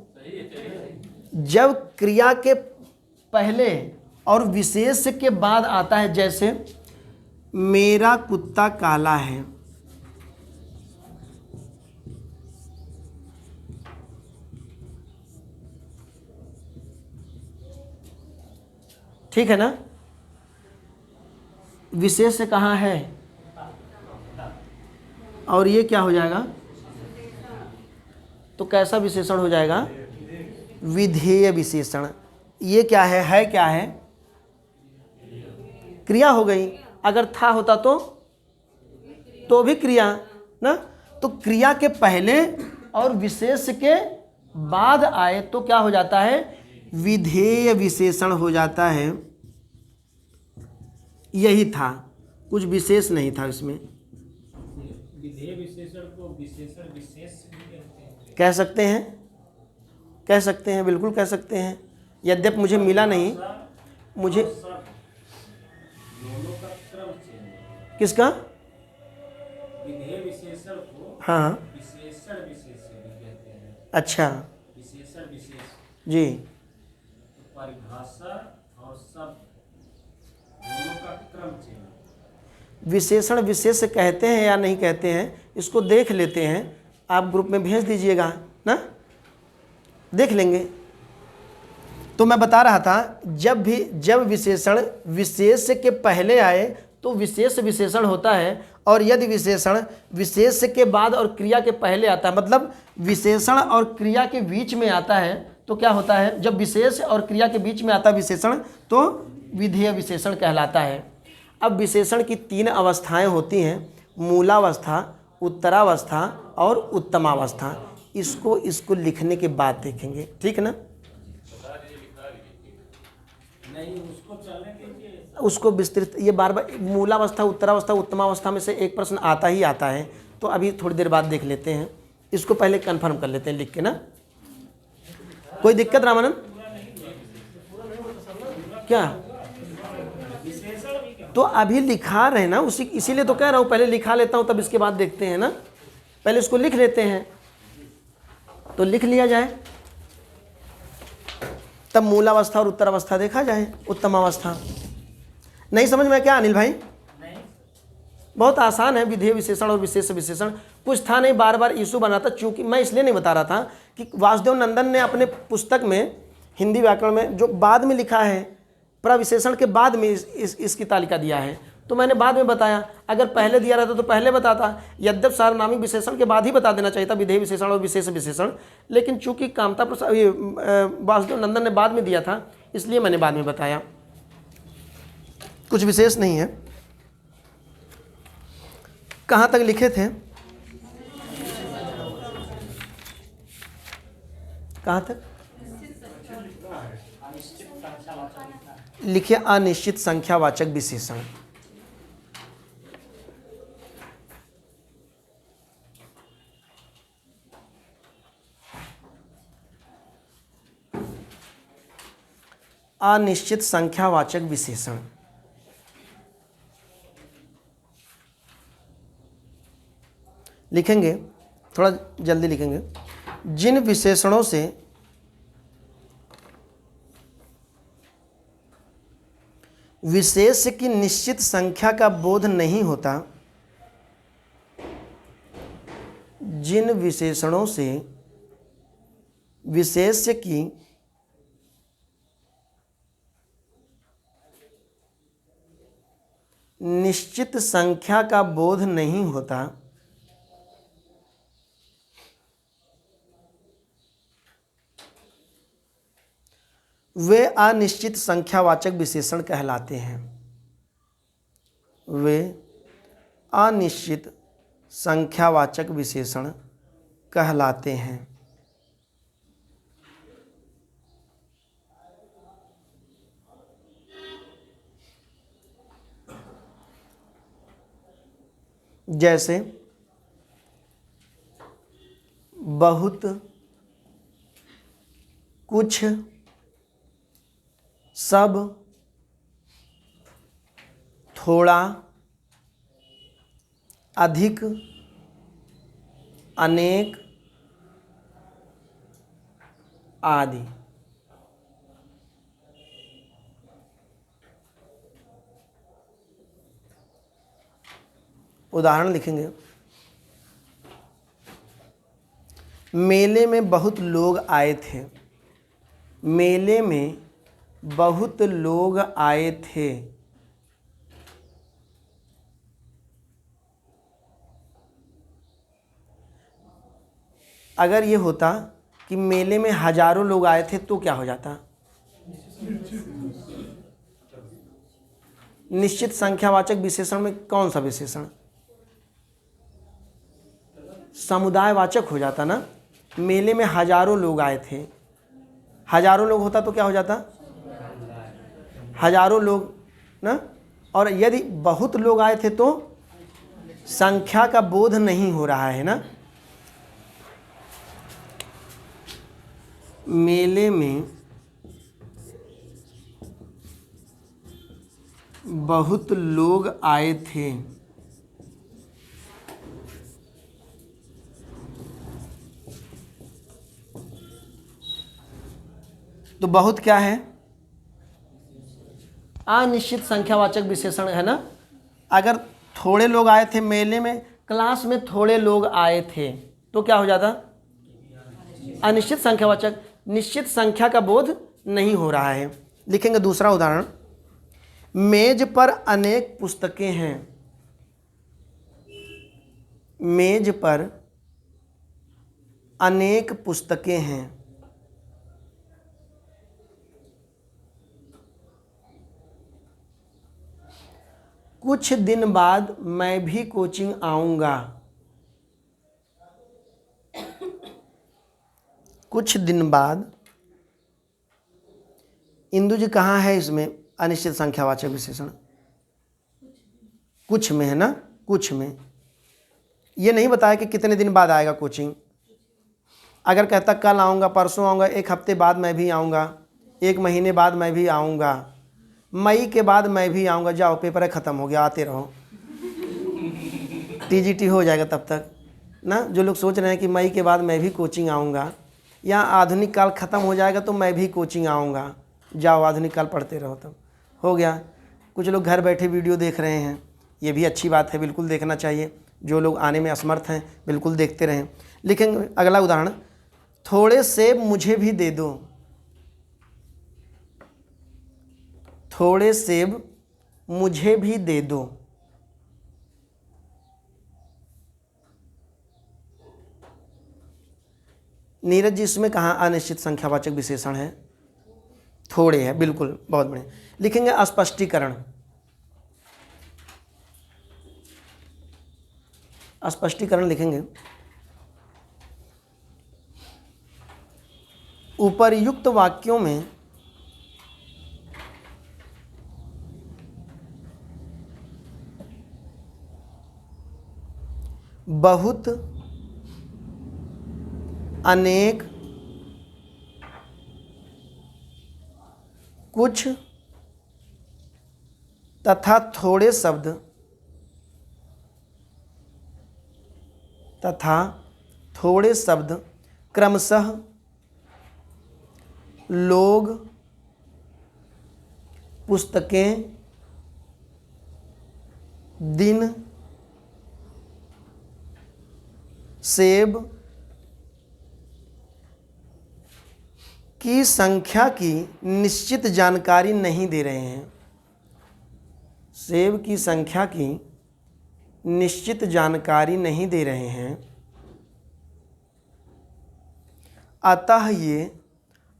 A: जब क्रिया के पहले और विशेष के बाद आता है, जैसे मेरा कुत्ता काला है, ठीक है ना? विशेष कहाँ है? और ये क्या हो जाएगा? तो कैसा विशेषण हो जाएगा? विधेय विशेषण। ये क्या है क्या है? क्रिया हो गई। अगर था होता तो भी क्रिया ना। तो क्रिया के पहले और विशेष के बाद आए तो क्या हो जाता है? विधेय विशेषण हो जाता है। यही था, कुछ विशेष नहीं था इसमें।
B: विधेय विशेषण को विशेषण विशेष भी कहते हैं।
A: कह सकते हैं, बिल्कुल कह सकते हैं। यद्यप मुझे मिला नहीं, मुझे
B: दोनों का क्रम चेंज।
A: किसका?
B: विधेय विशेषण को
A: हाँ
B: विशेषण विशेष भी कहते हैं।
A: अच्छा
B: विशेषण विशेष
A: जी।
B: तो परिभाषा और शब्द दोनों का क्रम चेंज।
A: विशेषण विशेष कहते हैं या नहीं कहते हैं, इसको देख लेते हैं। आप ग्रुप में भेज दीजिएगा ना, देख लेंगे। तो मैं बता रहा था, जब विशेषण विशेष के पहले आए तो विशेष विशेषण होता है, और यदि विशेषण विशेष के बाद और क्रिया के पहले आता है, मतलब विशेषण और क्रिया के बीच में आता है, तो क्या होता है? जब विशेष और क्रिया के बीच में आता है विशेषण तो विधेय विशेषण कहलाता है। अब विशेषण की 3 अवस्थाएं होती हैं, मूलावस्था, उत्तरावस्था और उत्तमावस्था। इसको लिखने के बाद देखेंगे, ठीक है ना?
B: नहीं, उसको चलने दीजिए।
A: उसको विस्तृत, ये बार बार मूलावस्था, उत्तरावस्था, उत्तमावस्था में से एक प्रश्न आता ही आता है, तो अभी थोड़ी देर बाद देख लेते हैं। इसको पहले कंफर्म कर लेते हैं लिख के ना। कोई दिक्कत रामानंद? क्या? तो अभी लिखा रहे ना, इसीलिए तो कह रहा हूँ, पहले लिखा लेता हूँ तब इसके बाद देखते हैं ना। पहले इसको लिख लेते हैं, तो लिख लिया जाए, तब मूलावस्था और उत्तरावस्था देखा जाए, उत्तमावस्था। नहीं समझ में क्या अनिल भाई? बहुत आसान है, विधेय विशेषण और विशेष विशेषण। कुछ था नहीं, बार बार इशू बना था। चूंकि मैं इसलिए नहीं बता रहा था कि वासुदेव नंदन ने अपने पुस्तक में हिंदी व्याकरण में जो बाद में लिखा है, प्रविशेषण के बाद में इसकी तालिका दिया है, तो मैंने बाद में बताया। अगर पहले दिया रहता तो पहले बताता। यद्यप सार्वनामिक विशेषण के बाद ही बता देना चाहिए था विधेय विशेषण और विशेष विशेषण, लेकिन चूंकि कामता प्रसाद वासुदेव नंदन ने बाद में दिया था, इसलिए मैंने बाद में बताया। कुछ विशेष नहीं है। कहाँ तक लिखे थे? कहाँ तक लिखे? अनिश्चित संख्यावाचक विशेषण। अनिश्चित संख्यावाचक विशेषण। लिखेंगे, थोड़ा जल्दी लिखेंगे। जिन विशेषणों से विशेष की निश्चित संख्या का बोध नहीं होता, जिन विशेषणों से विशेष की निश्चित संख्या का बोध नहीं होता, वे अनिश्चित संख्यावाचक विशेषण कहलाते हैं। वे अनिश्चित संख्यावाचक विशेषण कहलाते हैं। जैसे बहुत, कुछ, सब, थोड़ा, अधिक, अनेक आदि। उदाहरण लिखेंगे। मेले में बहुत लोग आए थे। मेले में बहुत लोग आए थे। अगर ये होता कि मेले में हजारों लोग आए थे तो क्या हो जाता? निश्चित संख्यावाचक विशेषण में कौन सा विशेषण? समुदायवाचक हो जाता ना। मेले में हजारों लोग आए थे, हजारों लोग होता तो क्या हो जाता? हजारों लोग ना। और यदि बहुत लोग आए थे तो संख्या का बोध नहीं हो रहा है ना। मेले में बहुत लोग आए थे, तो बहुत क्या है? अनिश्चित संख्यावाचक विशेषण है ना। अगर थोड़े लोग आए थे मेले में, क्लास में थोड़े लोग आए थे तो क्या हो जाता? अनिश्चित संख्यावाचक। निश्चित संख्या का बोध नहीं हो रहा है। लिखेंगे दूसरा उदाहरण। मेज पर अनेक पुस्तकें हैं। मेज पर अनेक पुस्तकें हैं। कुछ दिन बाद मैं भी कोचिंग आऊंगा। कुछ दिन बाद, इंदु जी कहाँ है इसमें अनिश्चित संख्यावाचक विशेषण? कुछ में है ना। कुछ में ये नहीं बताया कि कितने दिन बाद आएगा कोचिंग। अगर कहता कल आऊँगा, परसों आऊँगा, एक हफ्ते बाद मैं भी आऊँगा, एक महीने बाद मैं भी आऊँगा, मई के बाद मैं भी आऊँगा, जाओ पेपर है ख़त्म हो गया, आते रहो, टीजीटी हो जाएगा तब तक ना। जो लोग सोच रहे हैं कि मई के बाद मैं भी कोचिंग आऊँगा या आधुनिक काल ख़त्म हो जाएगा तो मैं भी कोचिंग आऊँगा, जाओ आधुनिक काल पढ़ते रहो, तब हो गया। कुछ लोग घर बैठे वीडियो देख रहे हैं, ये भी अच्छी बात है, बिल्कुल देखना चाहिए। जो लोग आने में असमर्थ हैं बिल्कुल देखते रहें। लिखेंगे अगला उदाहरण। थोड़े सेब मुझे भी दे दो। थोड़े सेब मुझे भी दे दो। नीरज जी इसमें कहाँ अनिश्चित संख्यावाचक विशेषण है? थोड़े है, बिल्कुल, बहुत बढ़िया। लिखेंगे स्पष्टीकरण। स्पष्टीकरण लिखेंगे। उपर्युक्त वाक्यों में बहुत, अनेक, कुछ तथा थोड़े शब्द क्रमशः लोग, पुस्तकें, दिन, सेब की संख्या की निश्चित जानकारी नहीं दे रहे हैं। सेब की संख्या की निश्चित जानकारी नहीं दे रहे हैं, अतः ये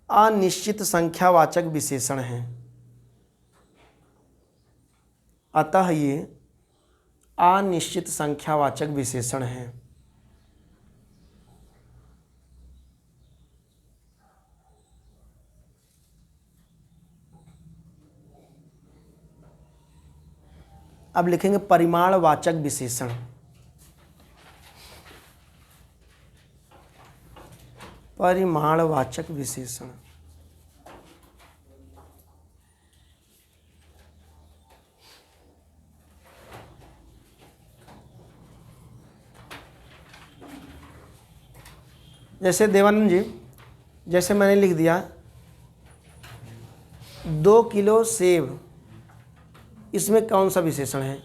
A: अनिश्चित संख्यावाचक विशेषण हैं। अतः ये अनिश्चित संख्यावाचक विशेषण हैं। अब लिखेंगे परिमाणवाचक विशेषण। परिमाणवाचक विशेषण। जैसे देवानंद जी, जैसे मैंने लिख दिया 2 किलो सेब, इसमें कौन सा विशेषण है?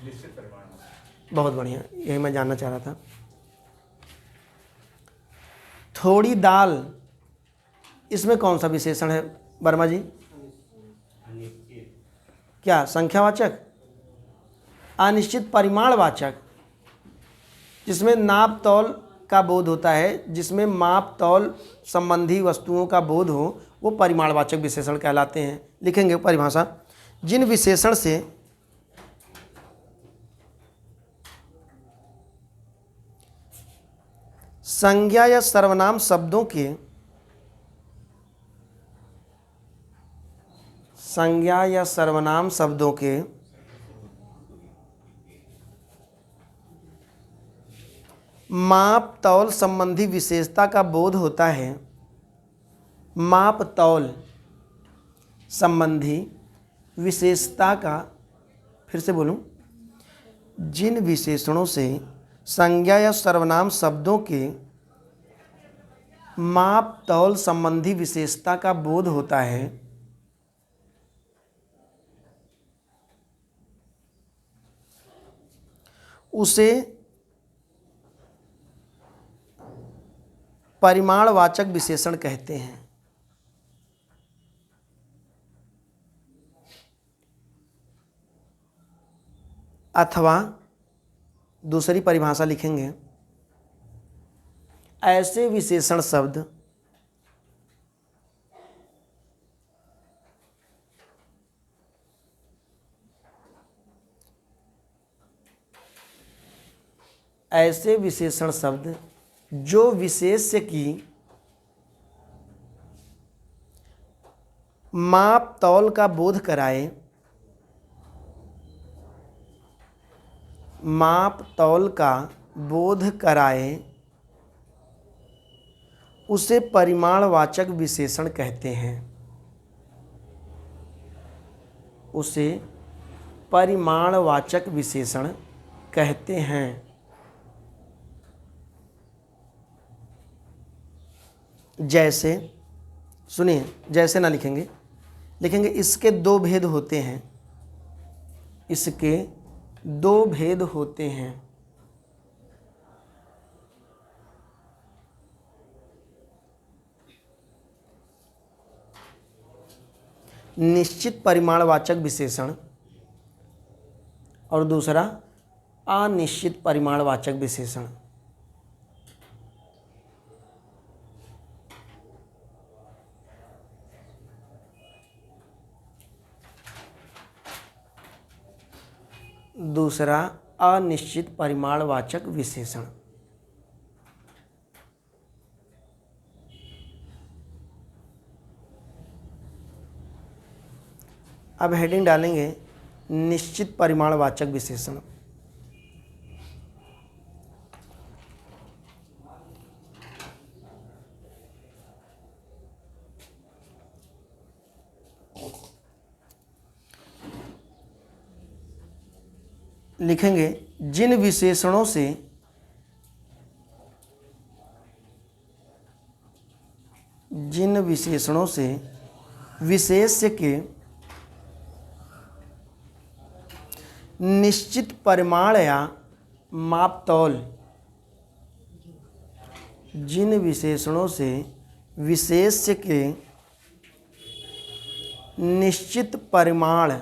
C: निश्चित परिमाण।
A: बहुत बढ़िया, यही मैं जानना चाह रहा था। थोड़ी दाल, इसमें कौन सा विशेषण है वर्मा जी? क्या? संख्यावाचक? अनिश्चित परिमाणवाचक, जिसमें नाप तौल का बोध होता है, जिसमें माप तौल संबंधी वस्तुओं का बोध हो, वो परिमाणवाचक विशेषण कहलाते हैं। लिखेंगे परिभाषा, जिन विशेषण से संज्ञा या सर्वनाम शब्दों के माप तौल संबंधी विशेषता का बोध होता है। माप तौल संबंधी विशेषता का, फिर से बोलूं, जिन विशेषणों से संज्ञा या सर्वनाम शब्दों के माप तौल संबंधी विशेषता का बोध होता है, उसे परिमाणवाचक विशेषण कहते हैं। अथवा दूसरी परिभाषा लिखेंगे, ऐसे विशेषण शब्द जो विशेष्य की माप तौल का बोध कराए, उसे परिमाणवाचक विशेषण कहते हैं। उसे परिमाणवाचक विशेषण कहते हैं। जैसे, सुनिए, जैसे ना लिखेंगे, लिखेंगे इसके 2 भेद होते हैं। इसके 2 भेद होते हैं। निश्चित परिमाणवाचक विशेषण और दूसरा अनिश्चित परिमाणवाचक विशेषण। दूसरा अनिश्चित परिमाणवाचक विशेषण। अब हेडिंग डालेंगे निश्चित परिमाणवाचक विशेषण। लिखेंगे जिन विशेषणों से विशेष्य के निश्चित परिमाण या मापतौल, जिन विशेषणों से विशेष्य के निश्चित परिमाण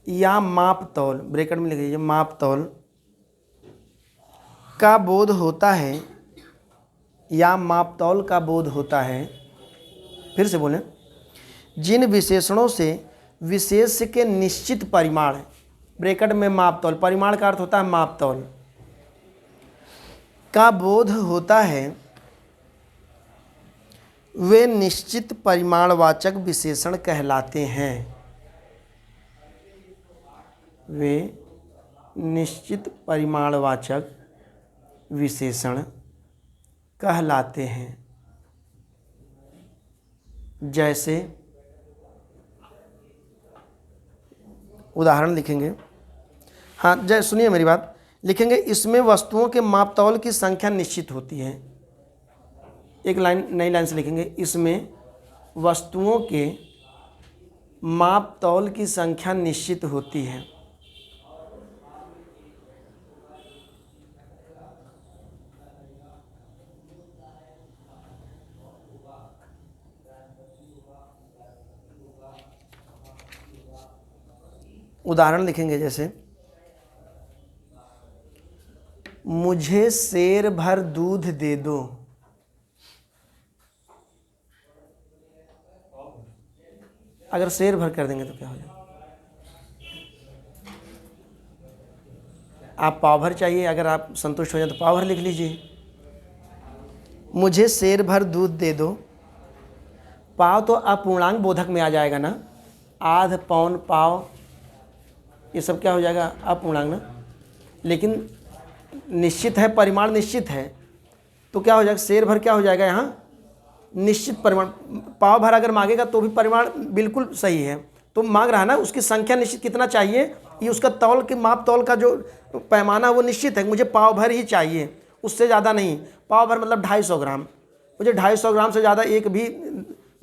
A: या मापतौल, ब्रैकेट में लिख लीजिए, मापतौल का बोध होता है या मापतौल का बोध होता है। फिर से बोलें, जिन विशेषणों से विशेष्य के निश्चित परिमाण, ब्रैकेट में मापतौल, परिमाण का अर्थ होता है मापतौल, का बोध होता है, वे निश्चित परिमाणवाचक विशेषण कहलाते हैं। वे निश्चित परिमाणवाचक विशेषण कहलाते हैं। जैसे उदाहरण लिखेंगे। हाँ, जय सुनिए मेरी बात। लिखेंगे इसमें वस्तुओं के मापतौल की संख्या निश्चित होती है। एक लाइन नई लाइन से लिखेंगे, इसमें वस्तुओं के मापतौल की संख्या निश्चित होती है। उदाहरण लिखेंगे जैसे मुझे सेर भर दूध दे दो। अगर सेर भर कर देंगे तो क्या हो जाएगा? आप पाव भर चाहिए, अगर आप संतुष्ट हो जाए तो पाव भर लिख लीजिए। मुझे सेर भर दूध दे दो। पाव तो अपूर्णांक बोधक में आ जाएगा ना, आध पौन पाव ये सब क्या हो जाएगा? अपूर्णांक ना। लेकिन निश्चित है, परिमाण निश्चित है, तो क्या हो जाएगा? शेर भर क्या हो जाएगा यहाँ? निश्चित परिमाण। पाव भर अगर मांगेगा तो भी परिमाण बिल्कुल सही है, तो मांग रहा है ना, उसकी संख्या निश्चित कितना चाहिए, ये उसका तौल के माप तौल का जो पैमाना वो निश्चित है। मुझे पाव भर ही चाहिए, उससे ज़्यादा नहीं। पाव भर मतलब 250 ग्राम। मुझे 250 ग्राम से ज़्यादा एक भी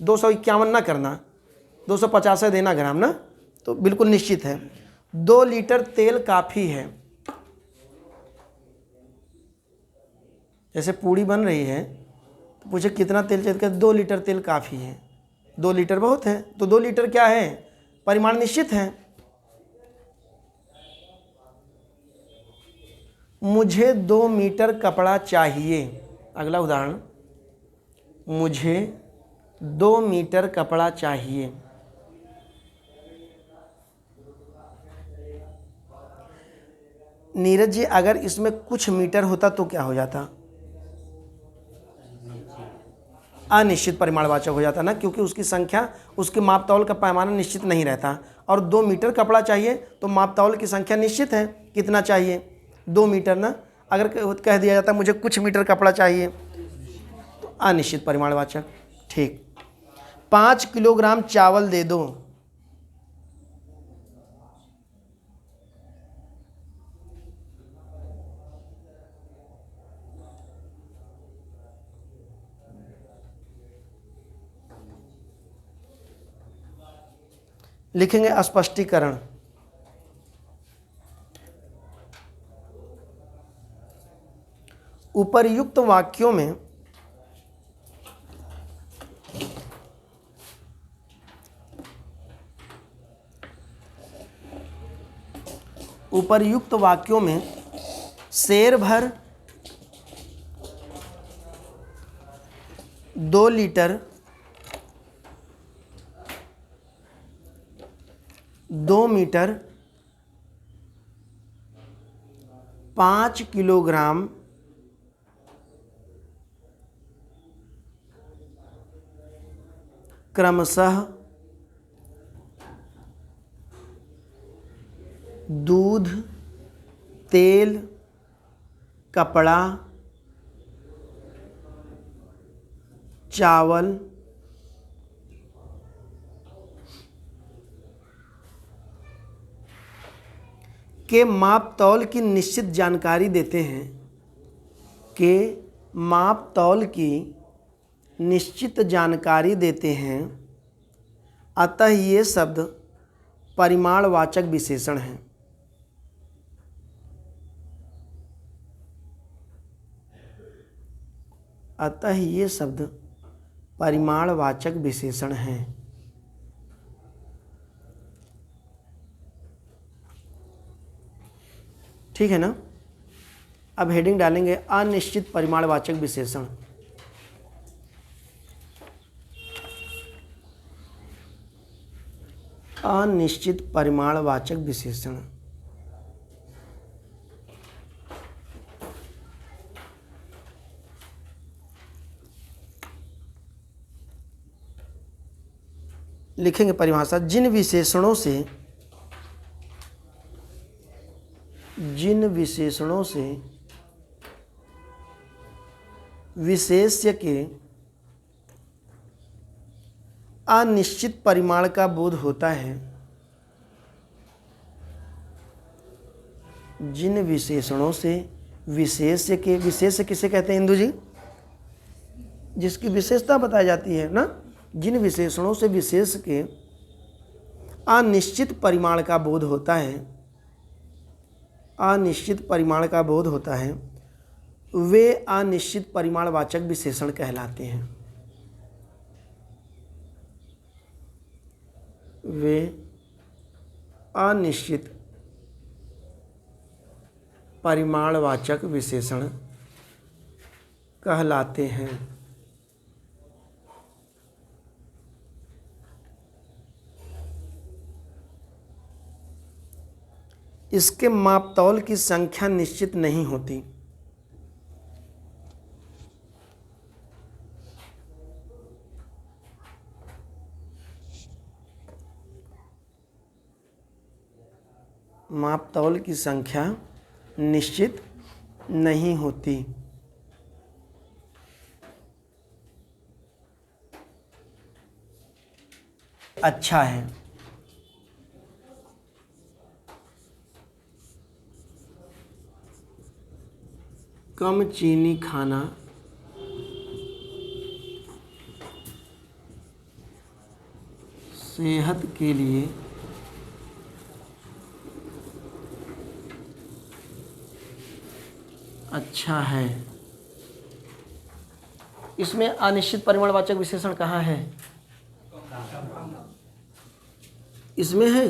A: 251 ना करना, 250 देना ग्राम ना, तो बिल्कुल निश्चित है। 2 लीटर तेल काफ़ी है। जैसे पूड़ी बन रही है तो पूछे कितना तेल चाहिए, 2 लीटर तेल काफ़ी है। 2 लीटर बहुत है, तो 2 लीटर क्या है? परिमाण निश्चित है। मुझे 2 मीटर कपड़ा चाहिए। अगला उदाहरण, मुझे 2 मीटर कपड़ा चाहिए। नीरज जी, अगर इसमें कुछ मीटर होता तो क्या हो जाता? अनिश्चित परिमाणवाचक हो जाता ना, क्योंकि उसकी संख्या, उसके मापतौल का पैमाना निश्चित नहीं रहता। और 2 मीटर कपड़ा चाहिए तो मापतौल की संख्या निश्चित है, कितना चाहिए? 2 मीटर ना। अगर कह दिया जाता मुझे कुछ मीटर कपड़ा चाहिए तो अनिश्चित परिमाणवाचक। ठीक। 5 किलोग्राम चावल दे दो। लिखेंगे स्पष्टीकरण। उपर्युक्त वाक्यों में शेर भर 2 लीटर 2 मीटर 5 किलोग्राम क्रमशः दूध, तेल, कपड़ा, चावल, के माप तौल की निश्चित जानकारी देते हैं, के माप तौल की निश्चित जानकारी देते हैं। अतः ये शब्द परिमाणवाचक विशेषण हैं। अतः ये शब्द परिमाणवाचक विशेषण हैं। ठीक है ना। अब हेडिंग डालेंगे अनिश्चित परिमाणवाचक विशेषण। अनिश्चित परिमाणवाचक विशेषण। लिखेंगे परिभाषा, जिन विशेषणों से जिन विशेषणों से विशेष्य के अनिश्चित परिमाण का बोध होता है, जिन विशेषणों से विशेष्य के, विशेष्य किसे कहते हैं इंदु जी? जिसकी विशेषता बताई जाती है ना। जिन विशेषणों से विशेष के अनिश्चित परिमाण का बोध होता है, अनिश्चित परिमाण का बोध होता है, वे अनिश्चित परिमाणवाचक विशेषण कहलाते हैं। वे अनिश्चित परिमाणवाचक विशेषण कहलाते हैं। इसके मापतौल की संख्या निश्चित नहीं होती। मापतौल की संख्या निश्चित नहीं होती। अच्छा है। कम चीनी खाना सेहत के लिए अच्छा है। इसमें अनिश्चित परिमाणवाचक विशेषण कहाँ है? इसमें है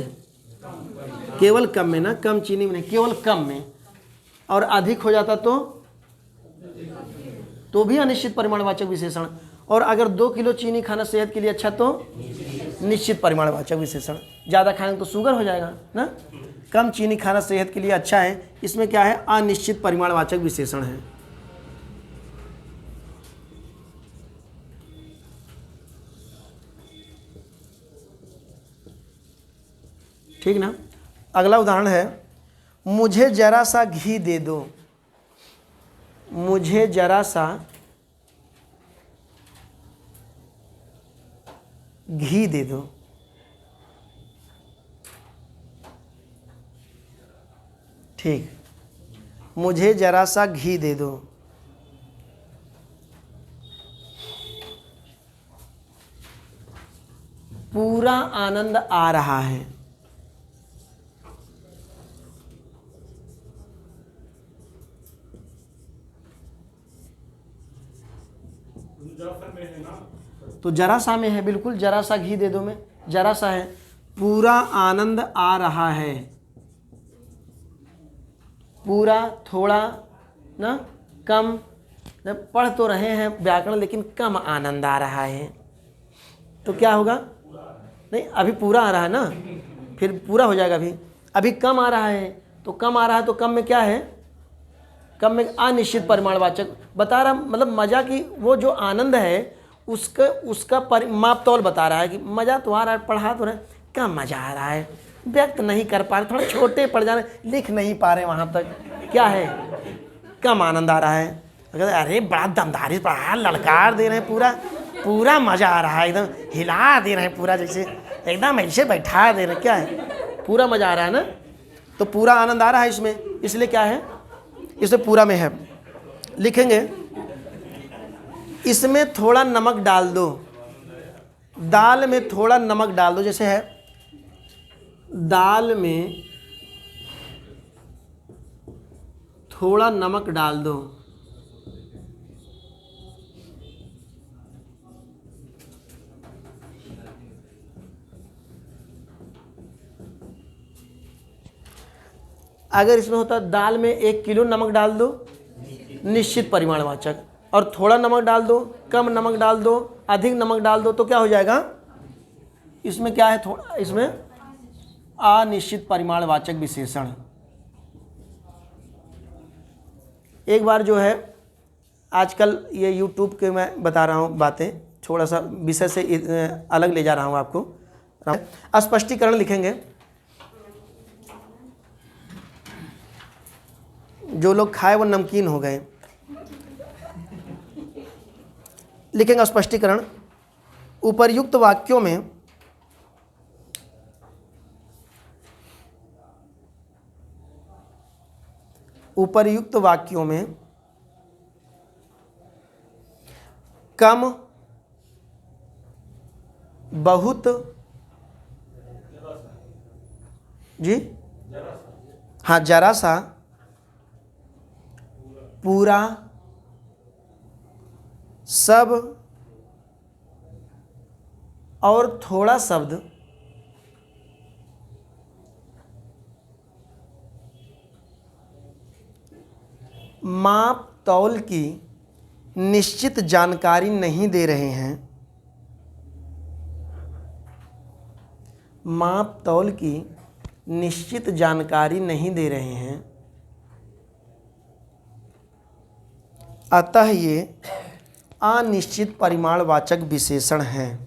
A: केवल कम में ना, कम चीनी में नहीं, केवल कम में। और अधिक हो जाता तो भी अनिश्चित परिमाणवाचक विशेषण। और अगर 2 किलो चीनी खाना सेहत के लिए अच्छा तो निश्चित परिमाणवाचक विशेषण। ज़्यादा खाएंगे तो शुगर हो जाएगा ना। कम चीनी खाना सेहत के लिए अच्छा है, इसमें क्या है? अनिश्चित परिमाणवाचक विशेषण है। ठीक ना। अगला उदाहरण है, मुझे जरा सा घी दे दो। मुझे जरा सा घी दे दो। ठीक, मुझे जरा सा घी दे दो। पूरा आनंद आ रहा है। तो जरा सा में है, बिल्कुल जरा सा घी दे दो में जरा सा है। पूरा आनंद आ रहा है, पूरा थोड़ा ना, कम। पढ़ तो रहे हैं व्याकरण लेकिन कम आनंद आ रहा है, तो क्या होगा? नहीं, अभी पूरा आ रहा है ना, फिर पूरा हो जाएगा। अभी कम आ रहा है, तो कम आ रहा है तो कम में क्या है? कम में अनिश्चित परिमाणवाचक बता रहा, मतलब मज़ा की वो जो आनंद है उसका मापतौल बता रहा है कि मज़ा तो आ रहा है, पढ़ा तो रहे, कम मज़ा आ रहा है, व्यक्त नहीं कर पा रहे, थोड़ा छोटे पड़ जा रहे, लिख नहीं पा रहे वहाँ तक, क्या है? कम आनंद आ रहा है। अगर अरे बड़ा दमदारी, बड़ा ललकार दे रहे हैं, पूरा मज़ा आ रहा है, एकदम हिला दे रहे हैं पूरा, जैसे एकदम ऐसे बैठा दे रहे हैं, क्या है? पूरा मज़ा आ रहा है ना, तो पूरा आनंद आ रहा है इसमें, इसलिए क्या है? इसमें पूरा में है। लिखेंगे इसमें थोड़ा नमक डाल दो। दाल में थोड़ा नमक डाल दो, जैसे है दाल में थोड़ा नमक डाल दो। अगर इसमें होता दाल में 1 किलो नमक डाल दो, निश्चित परिमाणवाचक, और थोड़ा नमक डाल दो, कम नमक डाल दो, अधिक नमक डाल दो, तो क्या हो जाएगा? इसमें क्या है? थोड़ा, इसमें अनिश्चित परिमाणवाचक विशेषण। एक बार जो है आजकल ये YouTube के मैं बता रहा हूँ बातें, थोड़ा सा विषय से अलग ले जा रहा हूँ आपको। स्पष्टीकरण लिखेंगे, जो लोग खाए वो नमकीन हो गए। लिखेंगे स्पष्टीकरण, उपर्युक्त वाक्यों में कम, बहुत, जी हाँ, जरा सा, पूरा, सब और थोड़ा शब्द माप तौल की निश्चित जानकारी नहीं दे रहे हैं। माप तौल की निश्चित जानकारी नहीं दे रहे हैं, अतः ये अनिश्चित परिमाणवाचक विशेषण हैं।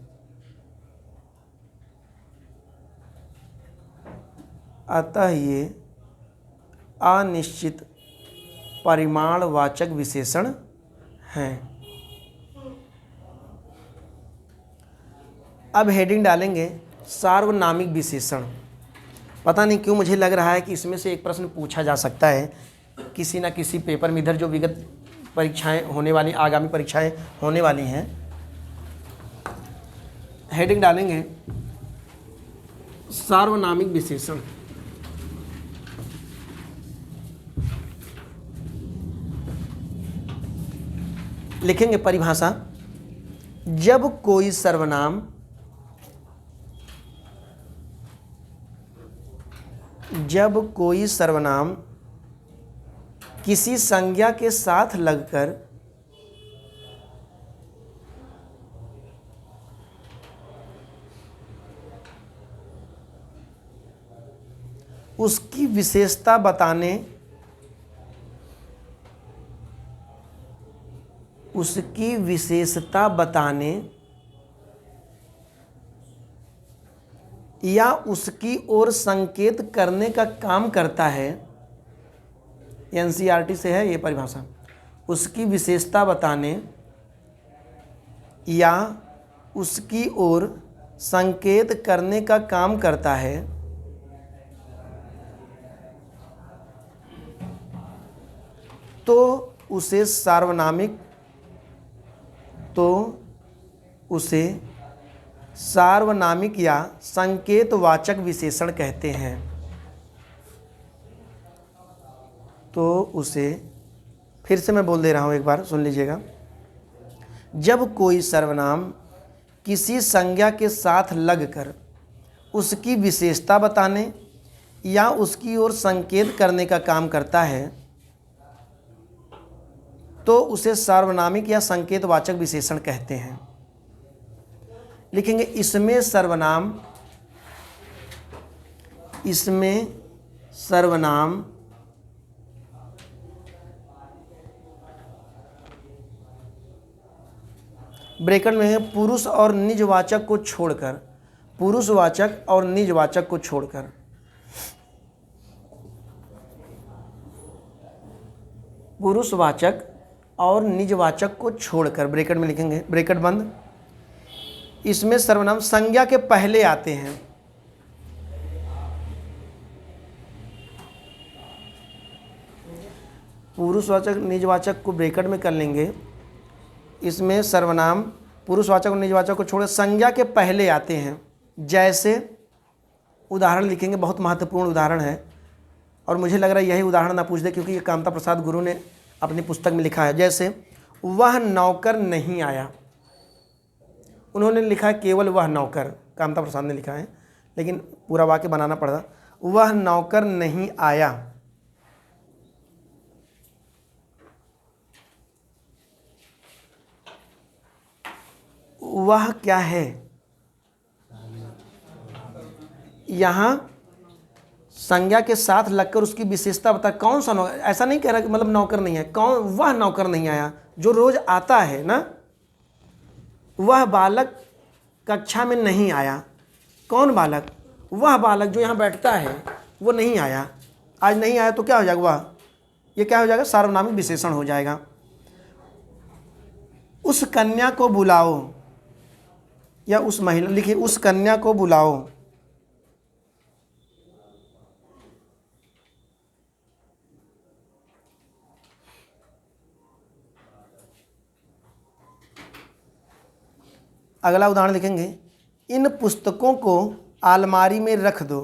A: अतः ये अनिश्चित परिमाणवाचक विशेषण हैं। अब हेडिंग डालेंगे सार्वनामिक विशेषण। पता नहीं क्यों मुझे लग रहा है कि इसमें से एक प्रश्न पूछा जा सकता है किसी ना किसी पेपर में, इधर जो विगत परीक्षाएं होने वाली, आगामी परीक्षाएं होने वाली हैं। हेडिंग डालेंगे सार्वनामिक विशेषण। लिखेंगे परिभाषा, जब कोई सर्वनाम किसी संज्ञा के साथ लगकर उसकी विशेषता बताने या उसकी ओर संकेत करने का काम करता है। एनसीईआरटी से है ये परिभाषा। उसकी विशेषता बताने या उसकी ओर संकेत करने का काम करता है, तो उसे सार्वनामिक या संकेतवाचक विशेषण कहते हैं। तो उसे, फिर से मैं बोल दे रहा हूँ, एक बार सुन लीजिएगा। जब कोई सर्वनाम किसी संज्ञा के साथ लगकर उसकी विशेषता बताने या उसकी ओर संकेत करने का काम करता है, तो उसे सार्वनामिक या संकेतवाचक विशेषण कहते हैं। लिखेंगे इसमें सर्वनाम ब्रैकेट में है पुरुष और निजवाचक को छोड़कर, पुरुषवाचक और निजवाचक को छोड़कर, पुरुषवाचक और निजवाचक को छोड़कर, ब्रैकेट में लिखेंगे, ब्रैकेट बंद। इसमें सर्वनाम संज्ञा के पहले आते हैं। पुरुषवाचक निजवाचक को ब्रैकेट में कर लेंगे। इसमें सर्वनाम पुरुषवाचक और निजवाचक को छोड़ संज्ञा के पहले आते हैं। जैसे उदाहरण लिखेंगे, बहुत महत्वपूर्ण उदाहरण है और मुझे लग रहा है यही उदाहरण ना पूछ दे, क्योंकि ये कामता प्रसाद गुरु ने अपनी पुस्तक में लिखा है। जैसे वह नौकर नहीं आया, उन्होंने लिखा है केवल वह नौकर, कामता प्रसाद ने लिखा है, लेकिन पूरा वाक्य बनाना पड़ा। वह नौकर नहीं आया। वह क्या है? यहाँ संज्ञा के साथ लगकर उसकी विशेषता बता। कौन सा नौकर? ऐसा नहीं कह रहा कि मतलब नौकर नहीं है, कौन? वह नौकर नहीं आया जो रोज आता है ना। वह बालक कक्षा में नहीं आया। कौन बालक? वह बालक जो यहाँ बैठता है वो नहीं आया। आज नहीं आया तो क्या हो जाएगा? वह ये क्या हो जाएगा, सार्वनामिक विशेषण हो जाएगा। उस कन्या को बुलाओ या उस महिला, लिखिए उस कन्या को बुलाओ। अगला उदाहरण लिखेंगे, इन पुस्तकों को अलमारी में रख दो।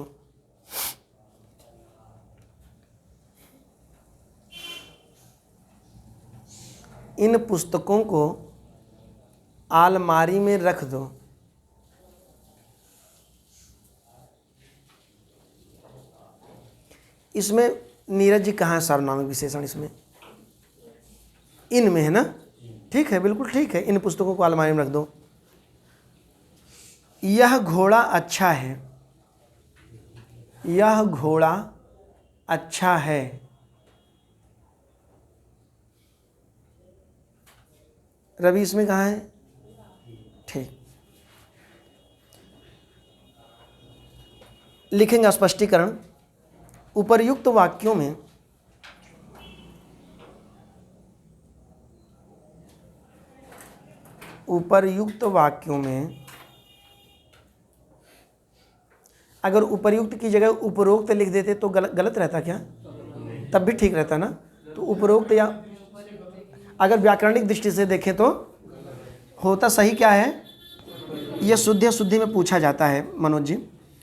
A: इन पुस्तकों को अलमारी में रख दो। इसमें नीरज जी कहाँ है सार्वनामिक विशेषण? इसमें इन में है ना, ठीक है, बिल्कुल ठीक है। इन पुस्तकों को अलमारी में रख दो। यह घोड़ा अच्छा है, यह घोड़ा अच्छा है। रवि इसमें कहाँ है? ठीक, लिखेंगे स्पष्टीकरण। उपर्युक्त वाक्यों में अगर उपर्युक्त की जगह उपरोक्त लिख देते तो गलत रहता क्या? तब भी ठीक रहता ना। तो उपरोक्त, या अगर व्याकरणिक दृष्टि से देखें तो होता सही क्या है, यह शुद्धि में पूछा जाता है मनोज जी।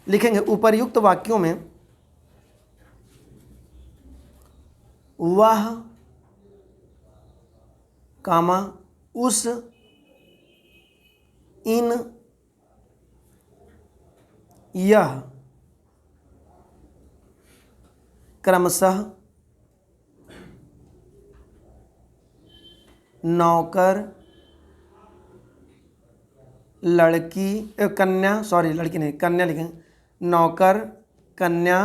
A: लिखेंगे उपर्युक्त वाक्यों में वह, कामा, उस, इन, यह क्रमशः नौकर, लड़की, कन्या, सॉरी लड़की नहीं, कन्या लिखें। नौकर, कन्या,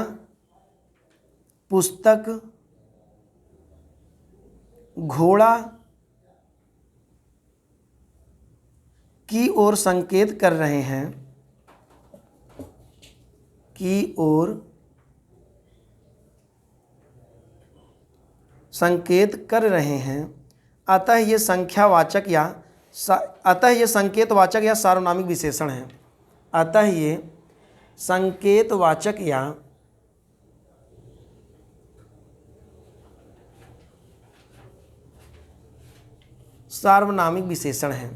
A: पुस्तक, घोड़ा की ओर संकेत कर रहे हैं, की ओर संकेत कर रहे हैं। अतः ये संख्यावाचक या अतः ये संकेतवाचक या सार्वनामिक विशेषण है। अतः ये संकेतवाचक या सार्वनामिक विशेषण है।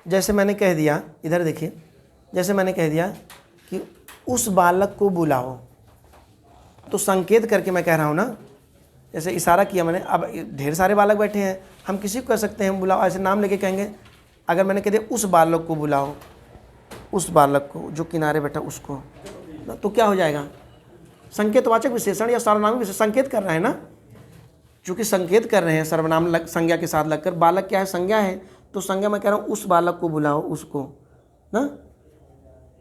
A: जैसे मैंने कह दिया, इधर देखिए, जैसे मैंने कह दिया कि उस बालक को बुलाओ, तो संकेत करके मैं कह रहा हूँ ना, जैसे इशारा किया मैंने। अब ढेर सारे बालक बैठे हैं, हम किसी को कह सकते हैं बुलाओ, ऐसे नाम लेके कहेंगे। अगर मैंने कह दिया उस बालक को बुलाओ, उस बालक को जो किनारे बैठा उसको, तो क्या हो जाएगा, संकेतवाचक विशेषण या सार्वनामिक विशेषण। संकेत कर रहे हैं ना, चूँकि संकेत कर रहे हैं सर्वनाम संज्ञा के साथ लगकर। बालक क्या है, संज्ञा है, तो संज्ञा मैं कह रहा हूँ उस बालक को बुलाओ, उसको ना,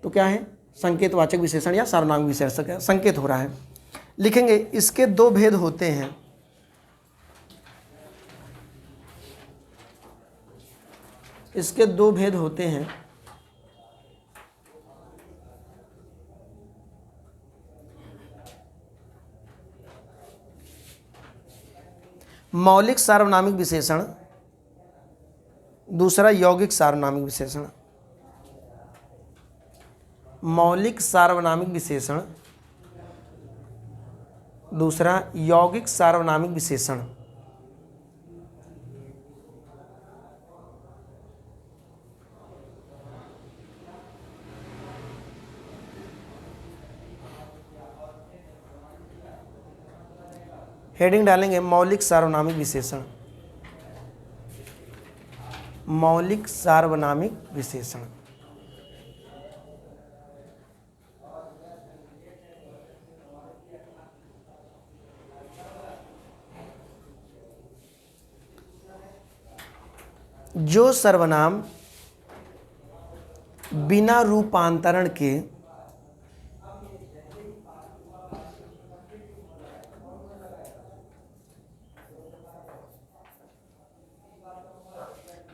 A: तो क्या है, संकेतवाचक विशेषण या सार्वनामिक विशेषण, संकेत हो रहा है। लिखेंगे इसके दो भेद होते हैं। इसके दो भेद होते हैं। मौलिक सार्वनामिक विशेषण, दूसरा यौगिक सार्वनामिक विशेषण। मौलिक सार्वनामिक विशेषण, दूसरा यौगिक सार्वनामिक विशेषण। हेडिंग डालेंगे मौलिक सार्वनामिक विशेषण। मौलिक सार्वनामिक विशेषण। जो सर्वनाम बिना रूपांतरण के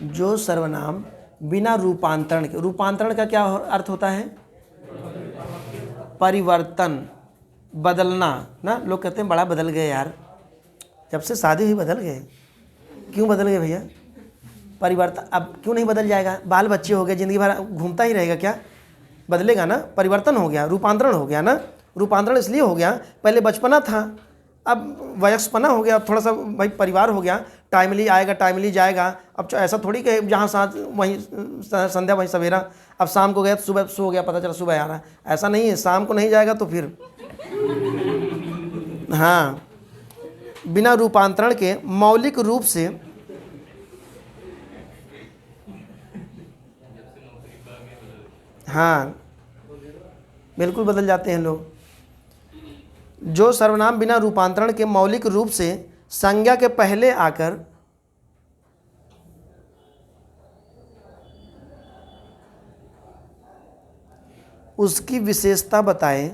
A: जो सर्वनाम बिना रूपांतरण के, रूपांतरण का क्या अर्थ होता है, परिवर्तन, बदलना ना। लोग कहते हैं बड़ा बदल गए यार, जब से शादी हुई बदल गए। क्यों बदल गए भैया? परिवर्तन अब क्यों नहीं बदल जाएगा? बाल बच्चे हो गए, ज़िंदगी भर घूमता ही रहेगा क्या? बदलेगा ना। परिवर्तन हो गया, रूपांतरण हो गया ना। रूपांतरण इसलिए हो गया, पहले बचपना था, अब वयस्कपना हो गया, अब थोड़ा सा भाई परिवार हो गया, टाइमली आएगा टाइमली जाएगा। अब ऐसा थोड़ी कि जहाँ साथ वहीं संध्या वहीं सवेरा, अब शाम को गया तो सुबह सो गया, पता चला सुबह आ रहा है, ऐसा नहीं है। शाम को नहीं जाएगा तो फिर हाँ, बिना रूपांतरण के मौलिक रूप से हाँ बिल्कुल बदल जाते हैं लोग। जो सर्वनाम बिना रूपांतरण के मौलिक रूप से संज्ञा के पहले आकर उसकी विशेषता बताए,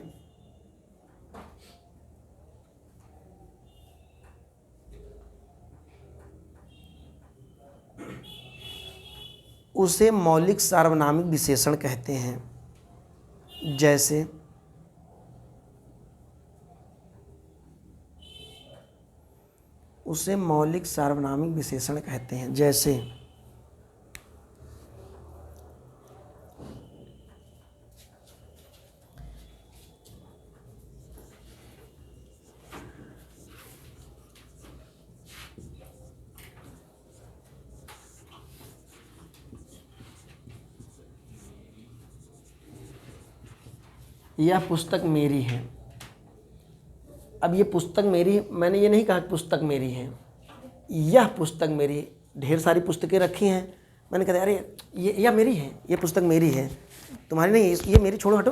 A: उसे मौलिक सार्वनामिक विशेषण कहते हैं। जैसे उसे मौलिक सार्वनामिक विशेषण कहते हैं, जैसे यह पुस्तक मेरी है। अब ये पुस्तक मेरी, मैंने ये नहीं कहा कि पुस्तक मेरी है, यह पुस्तक मेरी। ढेर सारी पुस्तकें रखी हैं, मैंने कहा अरे ये यह मेरी है, ये पुस्तक मेरी है, तुम्हारी नहीं, ये मेरी, छोड़ो हटो,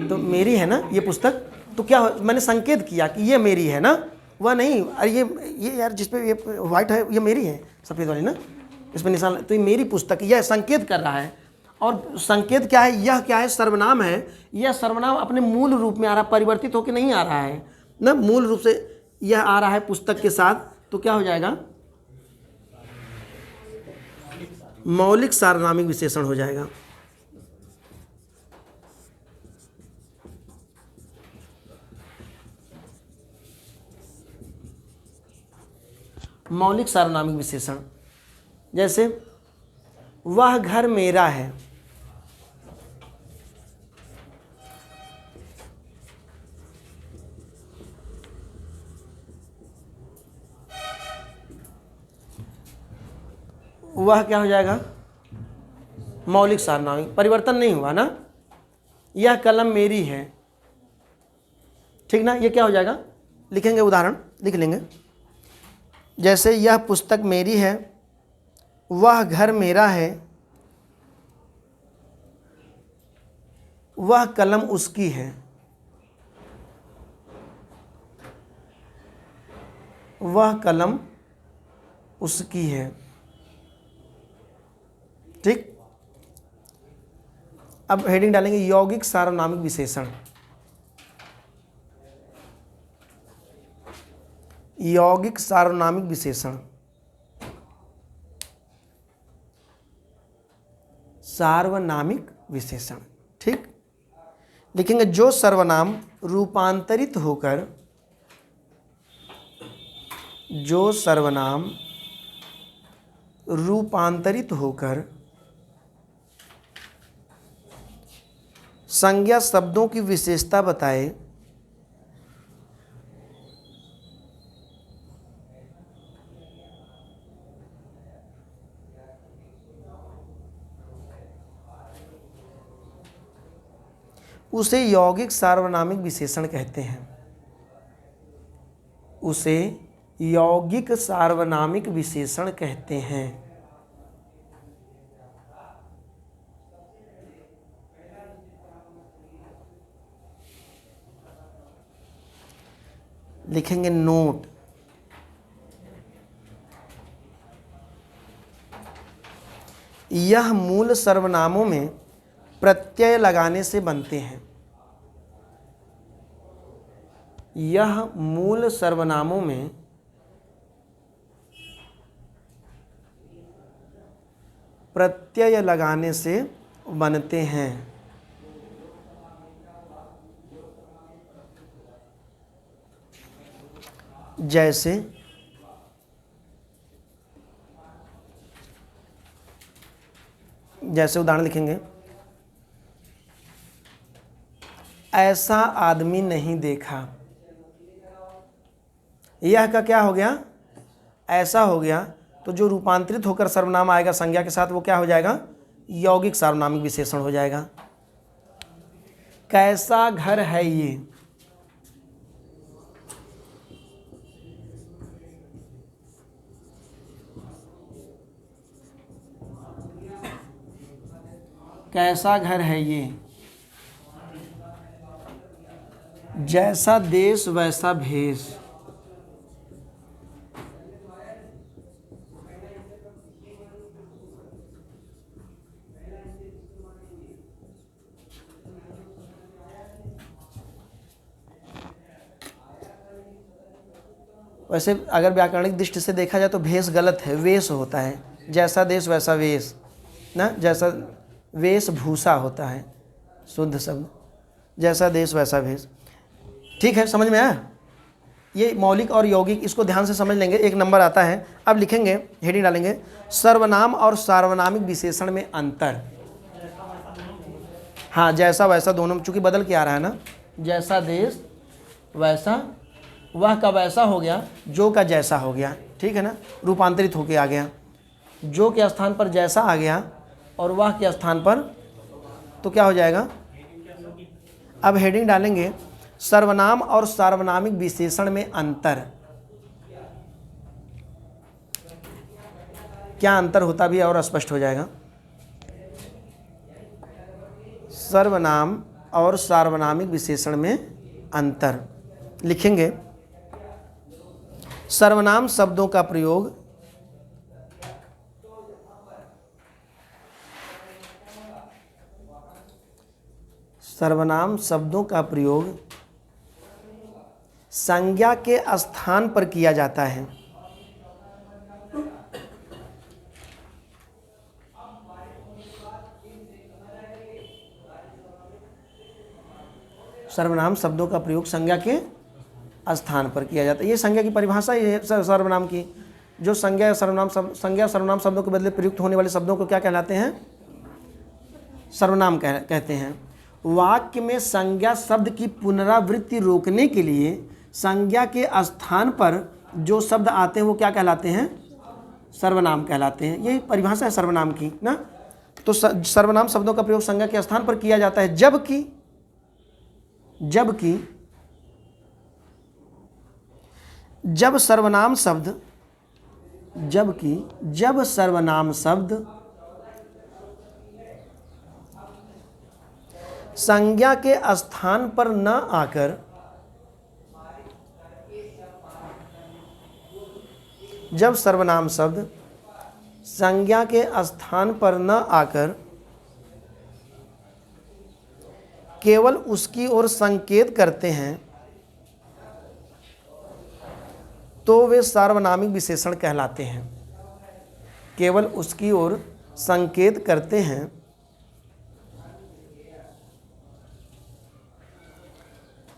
A: तो मेरी है ना ये पुस्तक। तो क्या मैंने संकेत किया कि ये मेरी है ना, वह नहीं अरे ये यार जिस पे ये वाइट है ये मेरी है, सफ़ेद वाली ना, इसमें निशान, तो ये मेरी पुस्तक, यह संकेत कर रहा है। और संकेत क्या है? यह क्या है? सर्वनाम है। यह सर्वनाम अपने मूल रूप में आ रहा है, परिवर्तित होकर नहीं आ रहा है ना, मूल रूप से यह आ रहा है पुस्तक के साथ। तो क्या हो जाएगा? मौलिक सार्वनामिक विशेषण हो जाएगा। मौलिक सार्वनामिक विशेषण, जैसे वह घर मेरा है, वह क्या हो जाएगा? मौलिक सार्वनामिक, परिवर्तन नहीं हुआ ना। यह कलम मेरी है, ठीक ना, ये क्या हो जाएगा? लिखेंगे, उदाहरण लिख लेंगे। जैसे यह पुस्तक मेरी है, वह घर मेरा है, वह कलम उसकी है, वह कलम उसकी है, ठीक। अब हेडिंग डालेंगे यौगिक सार्वनामिक विशेषण। यौगिक सार्वनामिक विशेषण, सार्वनामिक विशेषण, ठीक। लिखेंगे जो सर्वनाम रूपांतरित होकर, जो सर्वनाम रूपांतरित होकर संज्ञा शब्दों की विशेषता बताए, उसे यौगिक सार्वनामिक विशेषण कहते हैं। उसे यौगिक सार्वनामिक विशेषण कहते हैं। लिखेंगे नोट, यह मूल सर्वनामों में प्रत्यय लगाने से बनते हैं। यह मूल सर्वनामों में प्रत्यय लगाने से बनते हैं। जैसे, जैसे उदाहरण लिखेंगे, ऐसा आदमी नहीं देखा। यह का क्या हो गया? ऐसा हो गया। तो जो रूपांतरित होकर सर्वनाम आएगा संज्ञा के साथ वो क्या हो जाएगा? यौगिक सार्वनामिक विशेषण हो जाएगा। कैसा घर है ये? कैसा घर है ये? जैसा देश वैसा भेष। वैसे अगर व्याकरणिक दृष्टि से देखा जाए तो भेष गलत है, वेश होता है। जैसा देश वैसा वेश ना, जैसा वेशभूषा होता है शुद्ध शब्द, जैसा देश वैसा भेष। ठीक है, समझ में आया? ये मौलिक और यौगिक, इसको ध्यान से समझ लेंगे। एक नंबर आता है। अब लिखेंगे, हेडिंग डालेंगे, सर्वनाम और सार्वनामिक विशेषण में अंतर। हाँ, जैसा वैसा दोनों में चूंकि बदल के आ रहा है ना, जैसा देश वैसा, वह का वैसा हो गया, जो का जैसा हो गया। ठीक है ना, रूपांतरित होके आ गया। जो के स्थान पर जैसा आ गया और वह के स्थान पर तो क्या हो जाएगा? अब हेडिंग डालेंगे, सर्वनाम और सार्वनामिक विशेषण में अंतर। क्या अंतर होता भी है और स्पष्ट हो जाएगा। सर्वनाम और सार्वनामिक विशेषण में अंतर लिखेंगे। सर्वनाम शब्दों का प्रयोग संज्ञा के स्थान पर किया जाता है। सर्वनाम शब्दों का प्रयोग संज्ञा के स्थान पर किया जाता है। ये संज्ञा की परिभाषा ही है सर्वनाम की। जो संज्ञा सर्वनाम शब्दों के बदले प्रयुक्त होने वाले शब्दों को क्या कहलाते हैं? सर्वनाम कहते हैं। वाक्य में संज्ञा शब्द की पुनरावृत्ति रोकने के लिए संज्ञा के स्थान पर जो शब्द आते हैं वो क्या कहलाते हैं? सर्वनाम कहलाते हैं। यही परिभाषा है सर्वनाम की ना। तो सर्वनाम शब्दों का प्रयोग संज्ञा के स्थान पर किया जाता है, जबकि जब सर्वनाम शब्द संज्ञा के स्थान पर न आकर जब सर्वनाम शब्द संज्ञा के स्थान पर न आकर केवल उसकी ओर संकेत करते हैं तो वे सार्वनामिक विशेषण कहलाते हैं। केवल उसकी ओर संकेत करते हैं